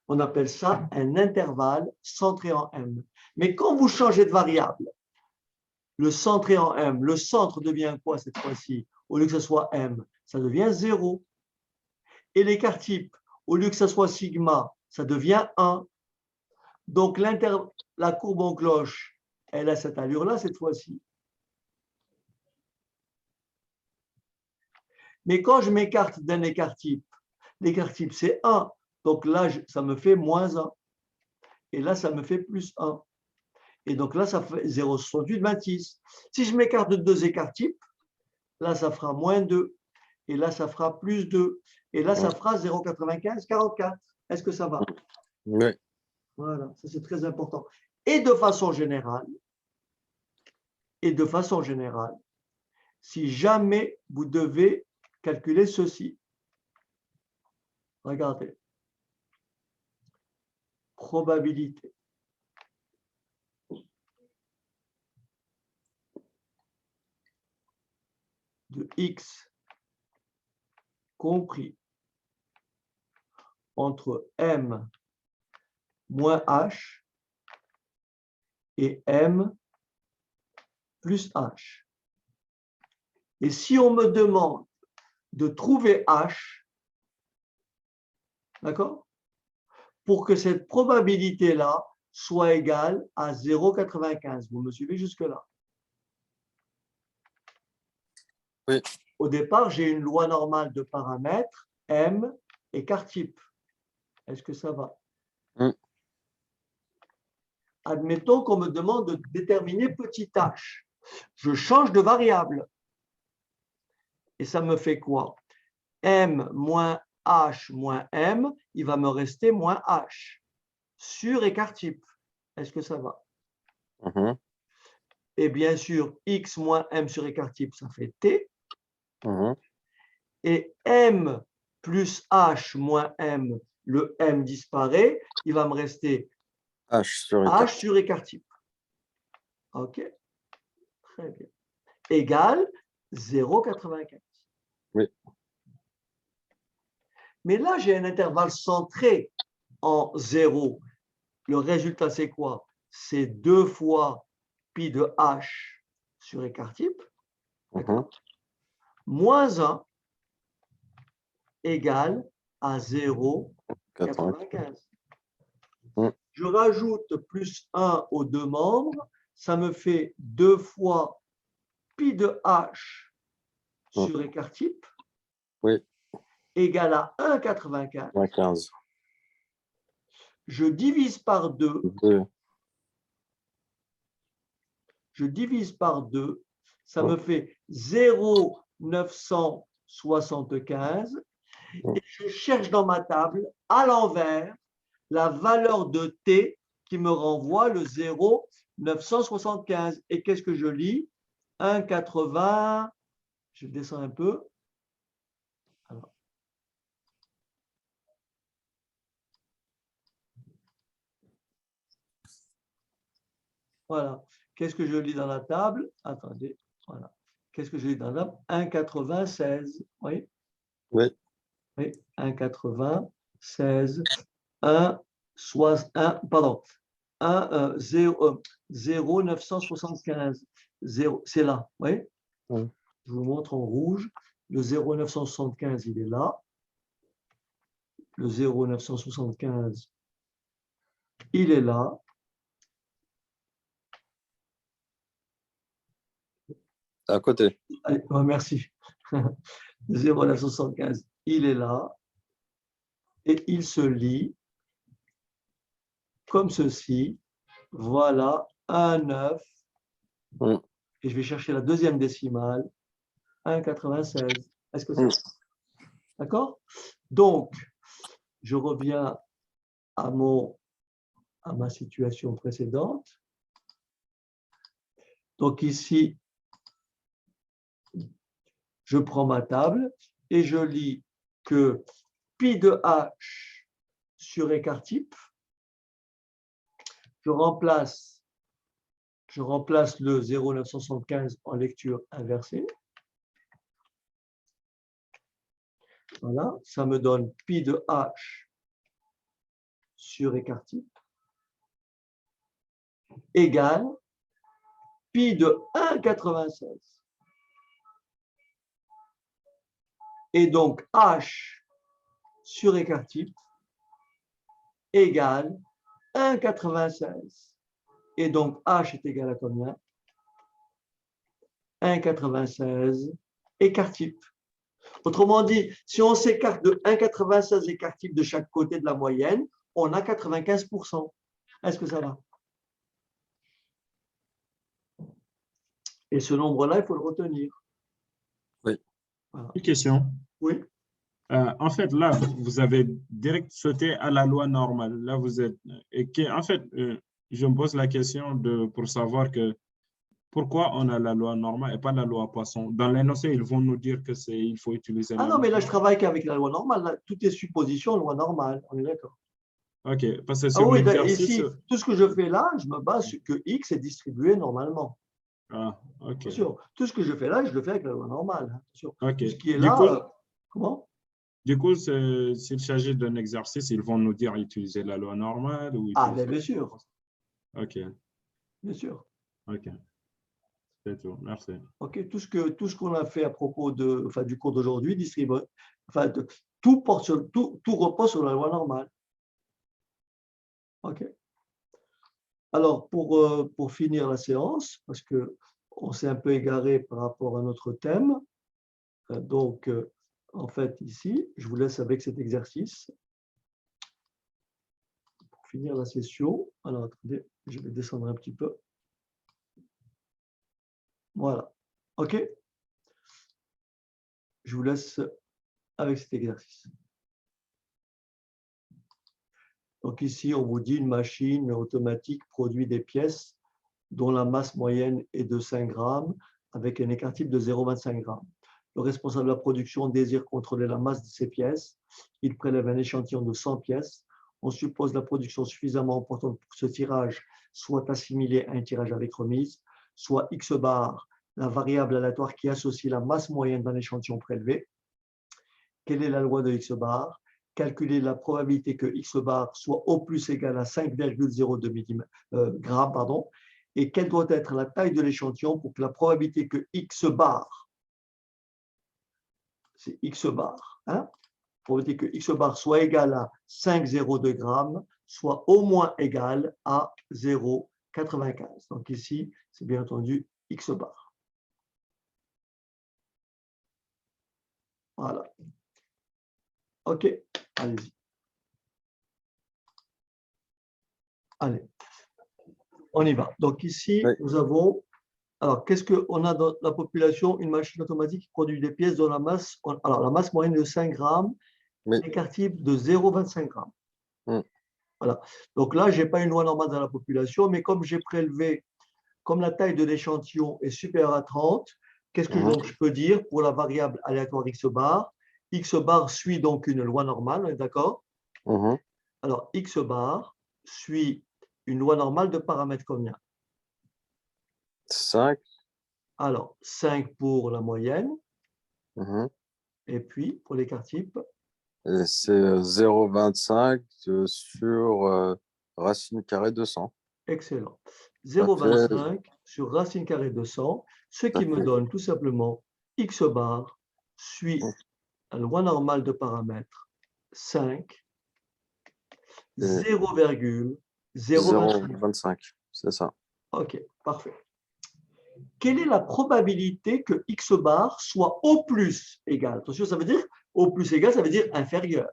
On appelle ça un intervalle centré en M. Mais quand vous changez de variable, le centré en M, le centre devient quoi cette fois-ci? Au lieu que ce soit M, ça devient 0. Et l'écart type, au lieu que ce soit sigma, ça devient 1. Donc la courbe en cloche, elle a cette allure-là cette fois-ci. Mais quand je m'écarte d'un écart type, l'écart type c'est 1. Donc là, ça me fait moins 1. Et là, ça me fait plus 1. Et donc là, ça fait 0,6826. Si je m'écarte de 2 écarts types, là, ça fera moins 2. Et là, ça fera plus 2. Et là, ça fera 0,9544. Est-ce que ça va? Oui. Voilà, ça c'est très important. Et de façon générale, si jamais vous devez calculer ceci, regardez, probabilité de x compris entre m moins h et m plus h. Et si on me demande de trouver h, d'accord, pour que cette probabilité-là soit égale à 0,95. Vous me suivez jusque-là? Oui. Au départ, j'ai une loi normale de paramètres, M, écart type. Est-ce que ça va? Admettons qu'on me demande de déterminer petit h. Je change de variable. Et ça me fait quoi? M moins H moins M, il va me rester moins H sur écart type. Est-ce que ça va? Et bien sûr, X moins M sur écart type, ça fait T. Et M plus H moins M, le M disparaît, il va me rester H sur écart type. OK? Très bien. Égale 0,95. Oui. Mais là, j'ai un intervalle centré en 0. Le résultat, c'est quoi? C'est 2 fois pi de h sur écart type. Moins 1 égale à 0,95. Je rajoute plus 1 aux deux membres. Ça me fait 2 fois pi de h sur écart type. Oui. Égale à 1,95. Je divise par 2. Je divise par 2. Ça me fait 0,900 0,975 et je cherche dans ma table à l'envers la valeur de t qui me renvoie le 0,975. Et qu'est-ce que je lis? 1,80, je descends un peu. Alors. Voilà. Qu'est-ce que je lis dans la table? Attendez, voilà. Qu'est-ce que je lis dans la table? 1,96. Oui? Oui. Oui, 1,96. 1, pardon. 0,975. C'est là, oui? Oui. Je vous montre en rouge. Le 0,975, il est là. Le 0,975, il est là. À côté. Allez, oh, merci. 0,975, il est là. Et il se lit comme ceci. Voilà, 1,9. Et je vais chercher la deuxième décimale. 1,96. Est-ce que c'est d'accord? Donc, je reviens à ma situation précédente. Donc ici, je prends ma table et je lis que pi de h sur écart type, je remplace le 0,975 en lecture inversée. Voilà, ça me donne pi de h sur écart type égale pi de 1,96. Et donc h sur écart type égale 1,96. Et donc h est égal à combien? 1,96 écart type. Autrement dit, si on s'écarte de 1,96 écart type de chaque côté de la moyenne, on a 95%. Est-ce que ça va? Et ce nombre-là, il faut le retenir. Oui. Voilà. Une question. Oui. En fait, là, vous avez direct sauté à la loi normale. Là, vous êtes. En fait, je me pose la question pour savoir pourquoi on a la loi normale et pas la loi Poisson. Dans l'énoncé, ils vont nous dire il faut utiliser Ah la non, loi mais là, je normale. travaille qu'avec la loi normale. Là, tout est supposition, loi normale. On est d'accord. OK, parce que Ah sur oui, l'exercice. ici, tout ce que je fais là, je me base sur que X est distribué normalement. Ah, OK. Attention, tout ce que je fais là, je le fais avec la loi normale. Attention. OK. Tout ce qui est Du là, coup, comment? Du coup, s'il s'agit d'un exercice, ils vont nous dire utiliser la loi normale ou Ah, utiliser. bien sûr. OK, Bien sûr. OK. C'est tout. Merci. Ok, tout ce qu'on a fait à propos du cours d'aujourd'hui, tout repose sur la loi normale. Ok. Alors, pour finir la séance, parce qu'on s'est un peu égaré par rapport à notre thème, donc, en fait, ici, je vous laisse avec cet exercice. Pour finir la session, alors, attendez, je vais descendre un petit peu. Voilà. OK? Je vous laisse avec cet exercice. Donc ici, on vous dit une machine automatique produit des pièces dont la masse moyenne est de 5 grammes avec un écart type de 0,25 grammes. Le responsable de la production désire contrôler la masse de ces pièces. Il prélève un échantillon de 100 pièces. On suppose la production suffisamment importante pour que ce tirage soit assimilé à un tirage avec remise, soit X bar, la variable aléatoire qui associe la masse moyenne d'un échantillon prélevé. Quelle est la loi de X bar? Calculer la probabilité que X bar soit au plus égal à 5,02 grammes, et quelle doit être la taille de l'échantillon pour que la probabilité que X bar, c'est X bar, probabilité que X bar soit égal à 5,02 grammes, soit au moins égal à 0,95. Donc ici, c'est bien entendu X bar. Voilà. OK, allez-y. Allez, on y va. Donc ici, Oui. nous avons Alors, qu'est-ce qu'on a dans la population? Une machine automatique qui produit des pièces dont la masse, alors la masse moyenne est de 5 grammes, Oui. l'écart type de 0,25 grammes. Mm. Voilà. Donc là, je n'ai pas une loi normale dans la population, mais comme j'ai prélevé, comme la taille de l'échantillon est supérieure à 30, qu'est-ce que donc je peux dire pour la variable aléatoire x bar? X bar suit donc une loi normale, on est d'accord? Mhm. Alors, x bar suit une loi normale de paramètres combien? 5. Alors, 5 pour la moyenne, Mhm. et puis pour l'écart type, Et c'est 0,25 sur racine carrée de 100. excellent. Ça fait, 0,25 sur racine carrée de 100, ce ça qui me fait donne tout simplement x bar suit la loi normale de paramètres 5, 0,025. 0,25. C'est ça. OK, parfait. Quelle est la probabilité que x bar soit au plus égal? Attention, ça veut dire au plus égal, ça veut dire inférieur.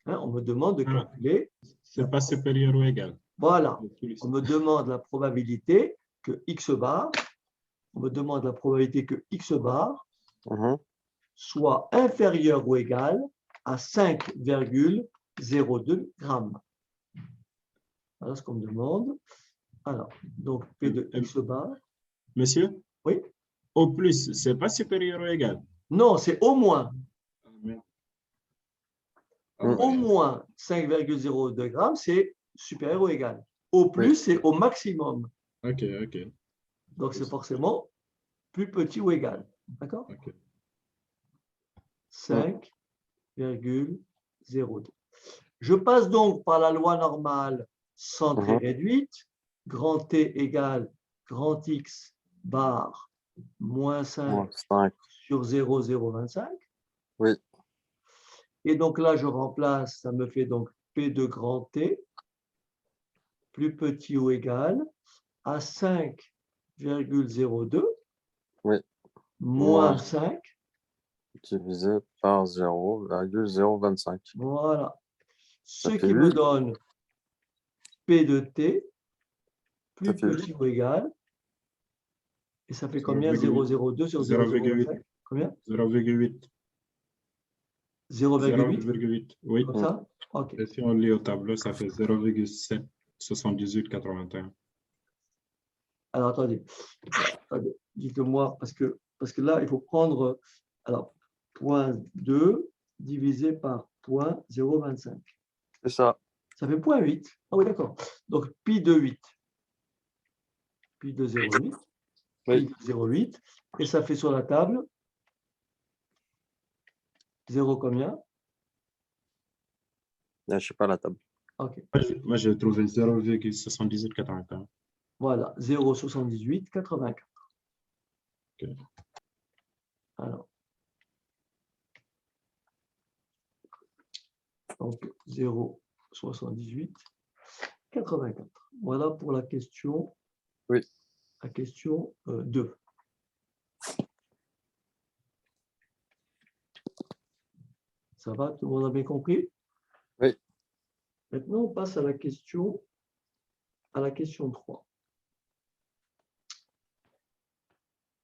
Hein, on me demande de calculer. C'est pas supérieur ou égal. Voilà. Au plus. On me demande la probabilité que x bar, on me demande la probabilité que x bar Mhm. soit inférieur ou égal à 5,02 grammes. Voilà ce qu'on me demande. Alors, donc P de x bar. Monsieur, Oui? au plus, c'est pas supérieur ou égal. Non, c'est au moins. Ah, merde. Mm. Au moins 5,02 grammes, c'est supérieur ou égal. Au plus, Oui. c'est au maximum. Ok, ok. Donc, c'est forcément plus petit ou égal. D'accord? Ok. 5,02. Je passe donc par la loi normale centrée Mhm. réduite. Grand T égale grand X bar moins 5 Moins 5. sur 0,025. Oui. Et donc là, je remplace, ça me fait donc P de grand T plus petit ou égal à 5,02 Oui. moins Moins 5. divisé par 0,025. Voilà. Ce Ça fait qui me 8. donne P de T Ça plus fait 8. petit ou égal. Et ça fait combien? 0,8. 0,02 sur 0,8. 0,025. Combien? 0,8. 0,8 0,8. Oui. comme ça? OK. Et si on lit au tableau, ça fait 0,77881. Alors, attendez. Dites-moi, parce que là, il faut prendre, alors, 0,2 divisé par 0,025. C'est ça. Ça fait 0,8. Ah oui, d'accord. Donc, pi de 8. Pi de 0,8. Pi Oui. de 0,8. Et ça fait sur la table 0 combien? Je ne sais pas la table. OK. Moi, j'ai trouvé 0,7881. Voilà, 0,7884. Ok. Alors, donc 0,7884. Voilà pour la question. Oui. La question 2. Ça va, tout le monde a bien compris? Oui. Maintenant, on passe à la question 3.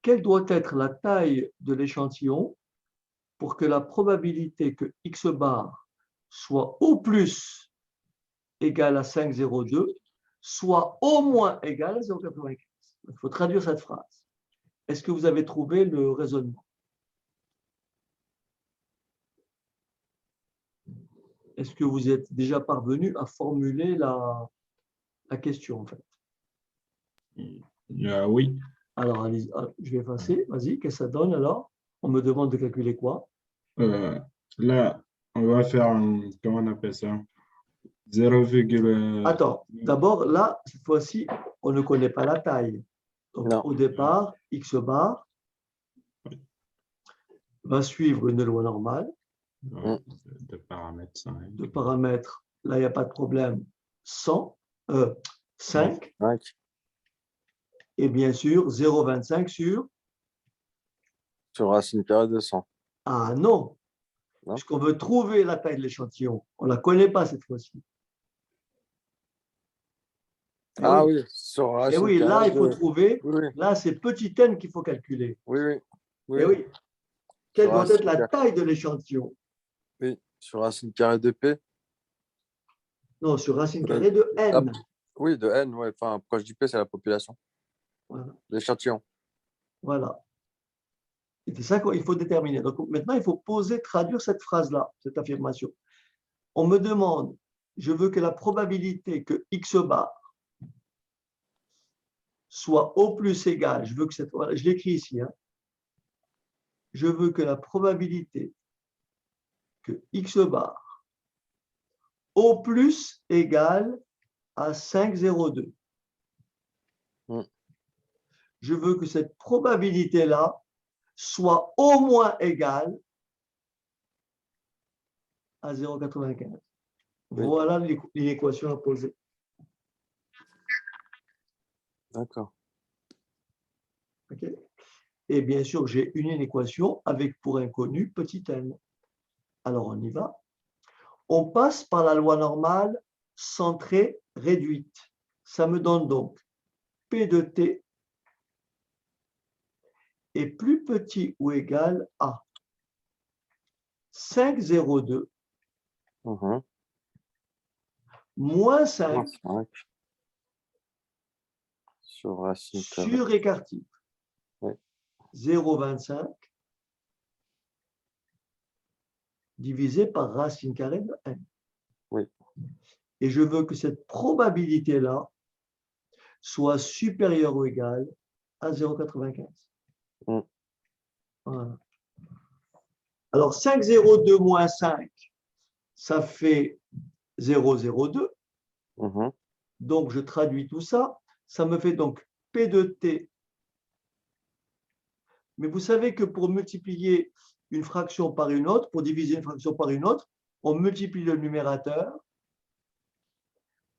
Quelle doit être la taille de l'échantillon pour que la probabilité que x bar soit au plus égal à 5,02 soit au moins égal à 0,95? Il faut traduire cette phrase. Est-ce que vous avez trouvé le raisonnement? Est-ce que vous êtes déjà parvenu à formuler la question, en fait? Oui. Alors, allez, je vais effacer. Vas-y, qu'est-ce que ça donne alors? On me demande de calculer quoi? Là, on va faire, comment on appelle ça? 0, Attends, d'abord, là, cette fois-ci, on ne connaît pas la taille. Donc, Non. au départ, x bar va suivre une loi normale de paramètres 5. de paramètres. Là, il n'y a pas de problème. 5. Cinq. Et bien sûr, 0,25 sur. Sur racine carrée de 100. Ah non, Non. puisqu'on veut trouver la taille de l'échantillon. On ne la connaît pas cette fois-ci. Ah oui, sur Et racine oui, là, carrée il faut de... trouver, Oui, oui, là, c'est petit n qu'il faut calculer. oui, oui, Et oui. oui, Sur quelle doit être racine la carrée, taille de l'échantillon? oui, sur racine carrée de P. Non, sur racine Euh, carrée de ah, n. oui, de N, ouais. Enfin, quand je dis P, c'est la population, Voilà. l'échantillon. Voilà. C'est ça qu'il faut déterminer. Donc maintenant, il faut poser, traduire cette phrase-là, cette affirmation. On me demande, je veux que la probabilité que x bar soit au plus égal, je veux que cette, voilà, je l'écris ici, hein, je veux que la probabilité que x bar au plus égale à 5,02. Mm. Je veux que cette probabilité-là soit au moins égale à 0,95. Oui. Voilà l'équation à poser. D'accord. Okay. Et bien sûr, j'ai une équation avec pour inconnu petit n. Alors, on y va. On passe par la loi normale centrée réduite. Ça me donne donc P de t est plus petit ou égal à 5,02 Mhm. moins 5 5 sur racine carrée. sur écart type. Oui. 0,25 divisé par racine carrée de n. Oui. Et je veux que cette probabilité-là soit supérieure ou égale à 0,95. Mm. Voilà. Alors, 5,02 moins 5, ça fait 0,02. Mhm. Donc, je traduis tout ça. Ça me fait donc P de t. Mais vous savez que pour multiplier une fraction par une autre, pour diviser une fraction par une autre, on multiplie le numérateur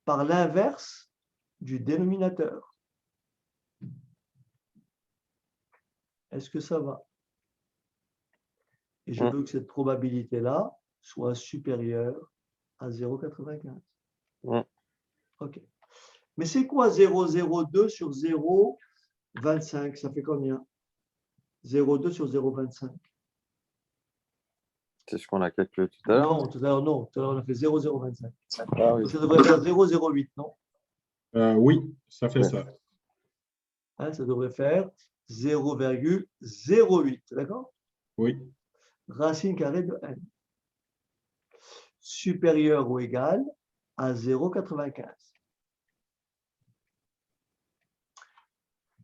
par l'inverse du dénominateur. Est-ce que ça va? Et je veux que cette probabilité-là soit supérieure à 0,95. Mm. OK. Mais c'est quoi 0,02 sur 0,25? Ça fait combien? 0,2 sur 0,25. C'est ce qu'on a calculé tout à l'heure. Non, tout à l'heure, non. Tout à l'heure, on a fait 0,025. Ah oui. Donc, ça devrait faire 0,08, non? Oui, ça fait Oui. ça. Hein, ça devrait faire 0,08, d'accord? Oui. Racine carrée de n. Supérieur ou égal à 0,95.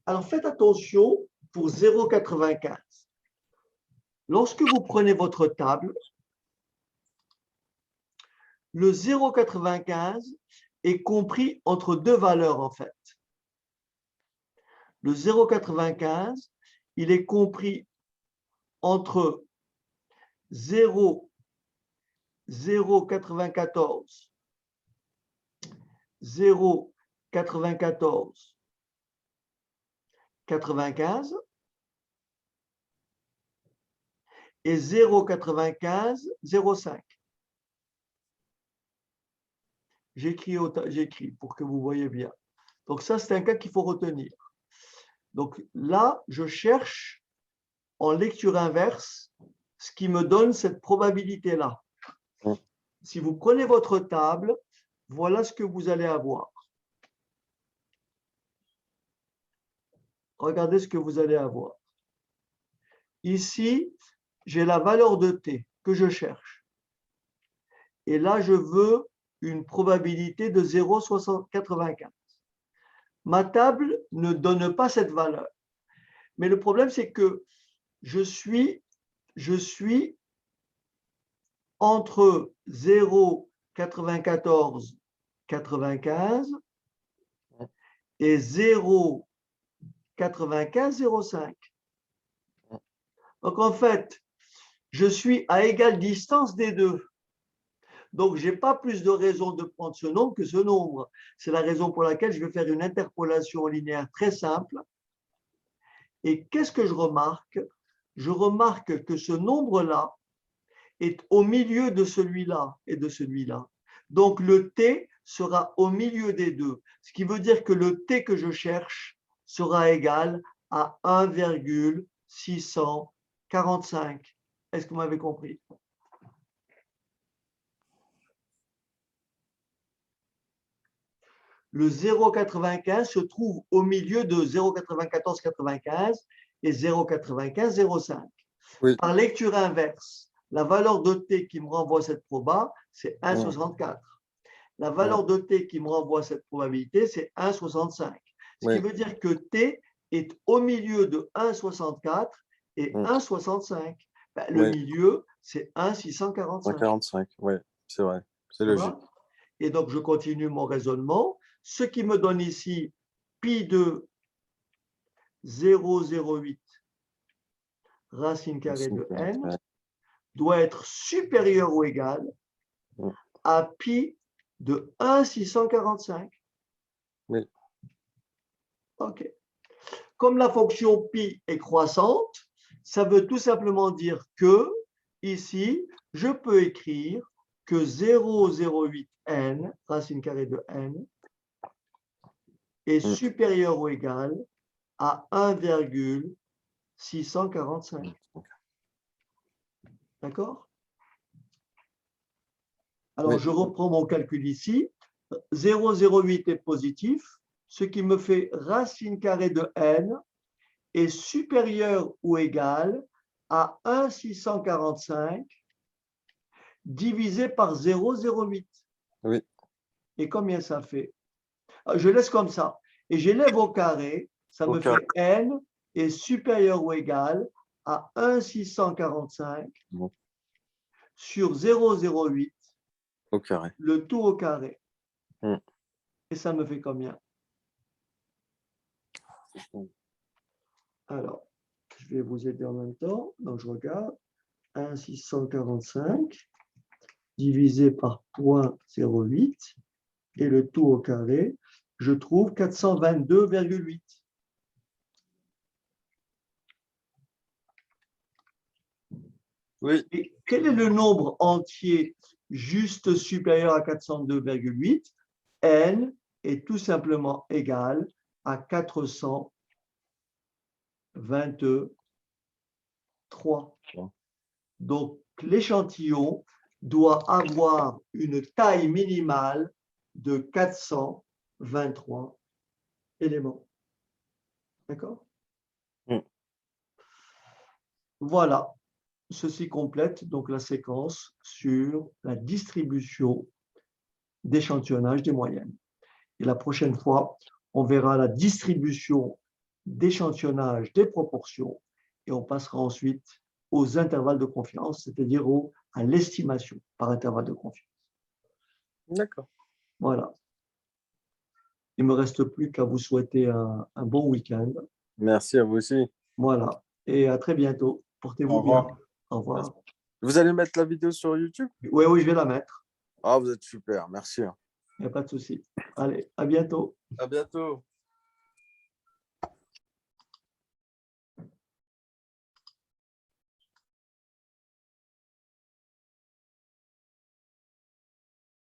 Alors, faites attention pour 0,95. Lorsque vous prenez votre table, le 0,95 est compris entre deux valeurs, en fait. Le 0,95, il est compris entre 0,94, 0,94, 95 et 0,95, 0,5. J'écris pour que vous voyez bien. Donc ça, c'est un cas qu'il faut retenir. Donc là, je cherche en lecture inverse ce qui me donne cette probabilité-là. Mm. Si vous prenez votre table, voilà ce que vous allez avoir. Regardez ce que vous allez avoir. Ici, j'ai la valeur de t que je cherche. Et là, je veux une probabilité de 0,95. Ma table ne donne pas cette valeur. Mais le problème, c'est que je suis entre 0,94, 95 et 0,95, 0,5. Donc, en fait, je suis à égale distance des deux. Donc, je n'ai pas plus de raison de prendre ce nombre que ce nombre. C'est la raison pour laquelle je vais faire une interpolation linéaire très simple. Et qu'est-ce que je remarque? Je remarque que ce nombre-là est au milieu de celui-là et de celui-là. Donc, le t sera au milieu des deux. Ce qui veut dire que le t que je cherche sera égal à 1,645. Est-ce que vous m'avez compris? Le 0,95 se trouve au milieu de 0,9495 et 0,9505. Oui. Par lecture inverse, la valeur de t qui me renvoie cette proba, c'est 1,64. La valeur de t qui me renvoie cette probabilité, c'est 1,65. Ce qui veut dire que t est au milieu de 1,64 et 1,65. Ben, le milieu, c'est 1,645. 145, oui, c'est vrai. C'est logique. Et donc, je continue mon raisonnement. Ce qui me donne ici pi de 0,08 racine carrée de n doit être supérieur ou égal à pi de 1,645. Oui. OK. Comme la fonction pi est croissante, ça veut tout simplement dire que, ici, je peux écrire que 0,08n, racine carrée de n, est supérieur ou égal à 1,645. D'accord? Alors, je reprends mon calcul ici. 0,08 est positif, ce qui me fait racine carrée de n est supérieur ou égal à 1,645 divisé par 0,08. Oui. Et combien ça fait? Je laisse comme ça. Et j'élève au carré, ça me fait n est supérieur ou égal à 1,645 sur 0,08 au carré. Le tout au carré. Et ça me fait combien? Alors, je vais vous aider en même temps. Donc, je regarde. 1,645 divisé par 0,08 et le tout au carré, je trouve 422,8. Oui. Et quel est le nombre entier juste supérieur à 402,8? N est tout simplement égal à 423. Donc, l'échantillon doit avoir une taille minimale de 423 éléments. D'accord? Voilà. Ceci complète donc la séquence sur la distribution d'échantillonnage des moyennes. Et la prochaine fois, on verra la distribution d'échantillonnage des proportions et on passera ensuite aux intervalles de confiance, c'est-à-dire à l'estimation par intervalle de confiance. D'accord. Voilà. Il ne me reste plus qu'à vous souhaiter un bon week-end. Merci à vous aussi. Voilà. Et à très bientôt. Portez-vous bien. Au revoir. Merci. Vous allez mettre la vidéo sur YouTube? Oui, je vais la mettre. Ah, vous êtes super. Merci. Il n'y a pas de souci. Allez, à bientôt. À bientôt.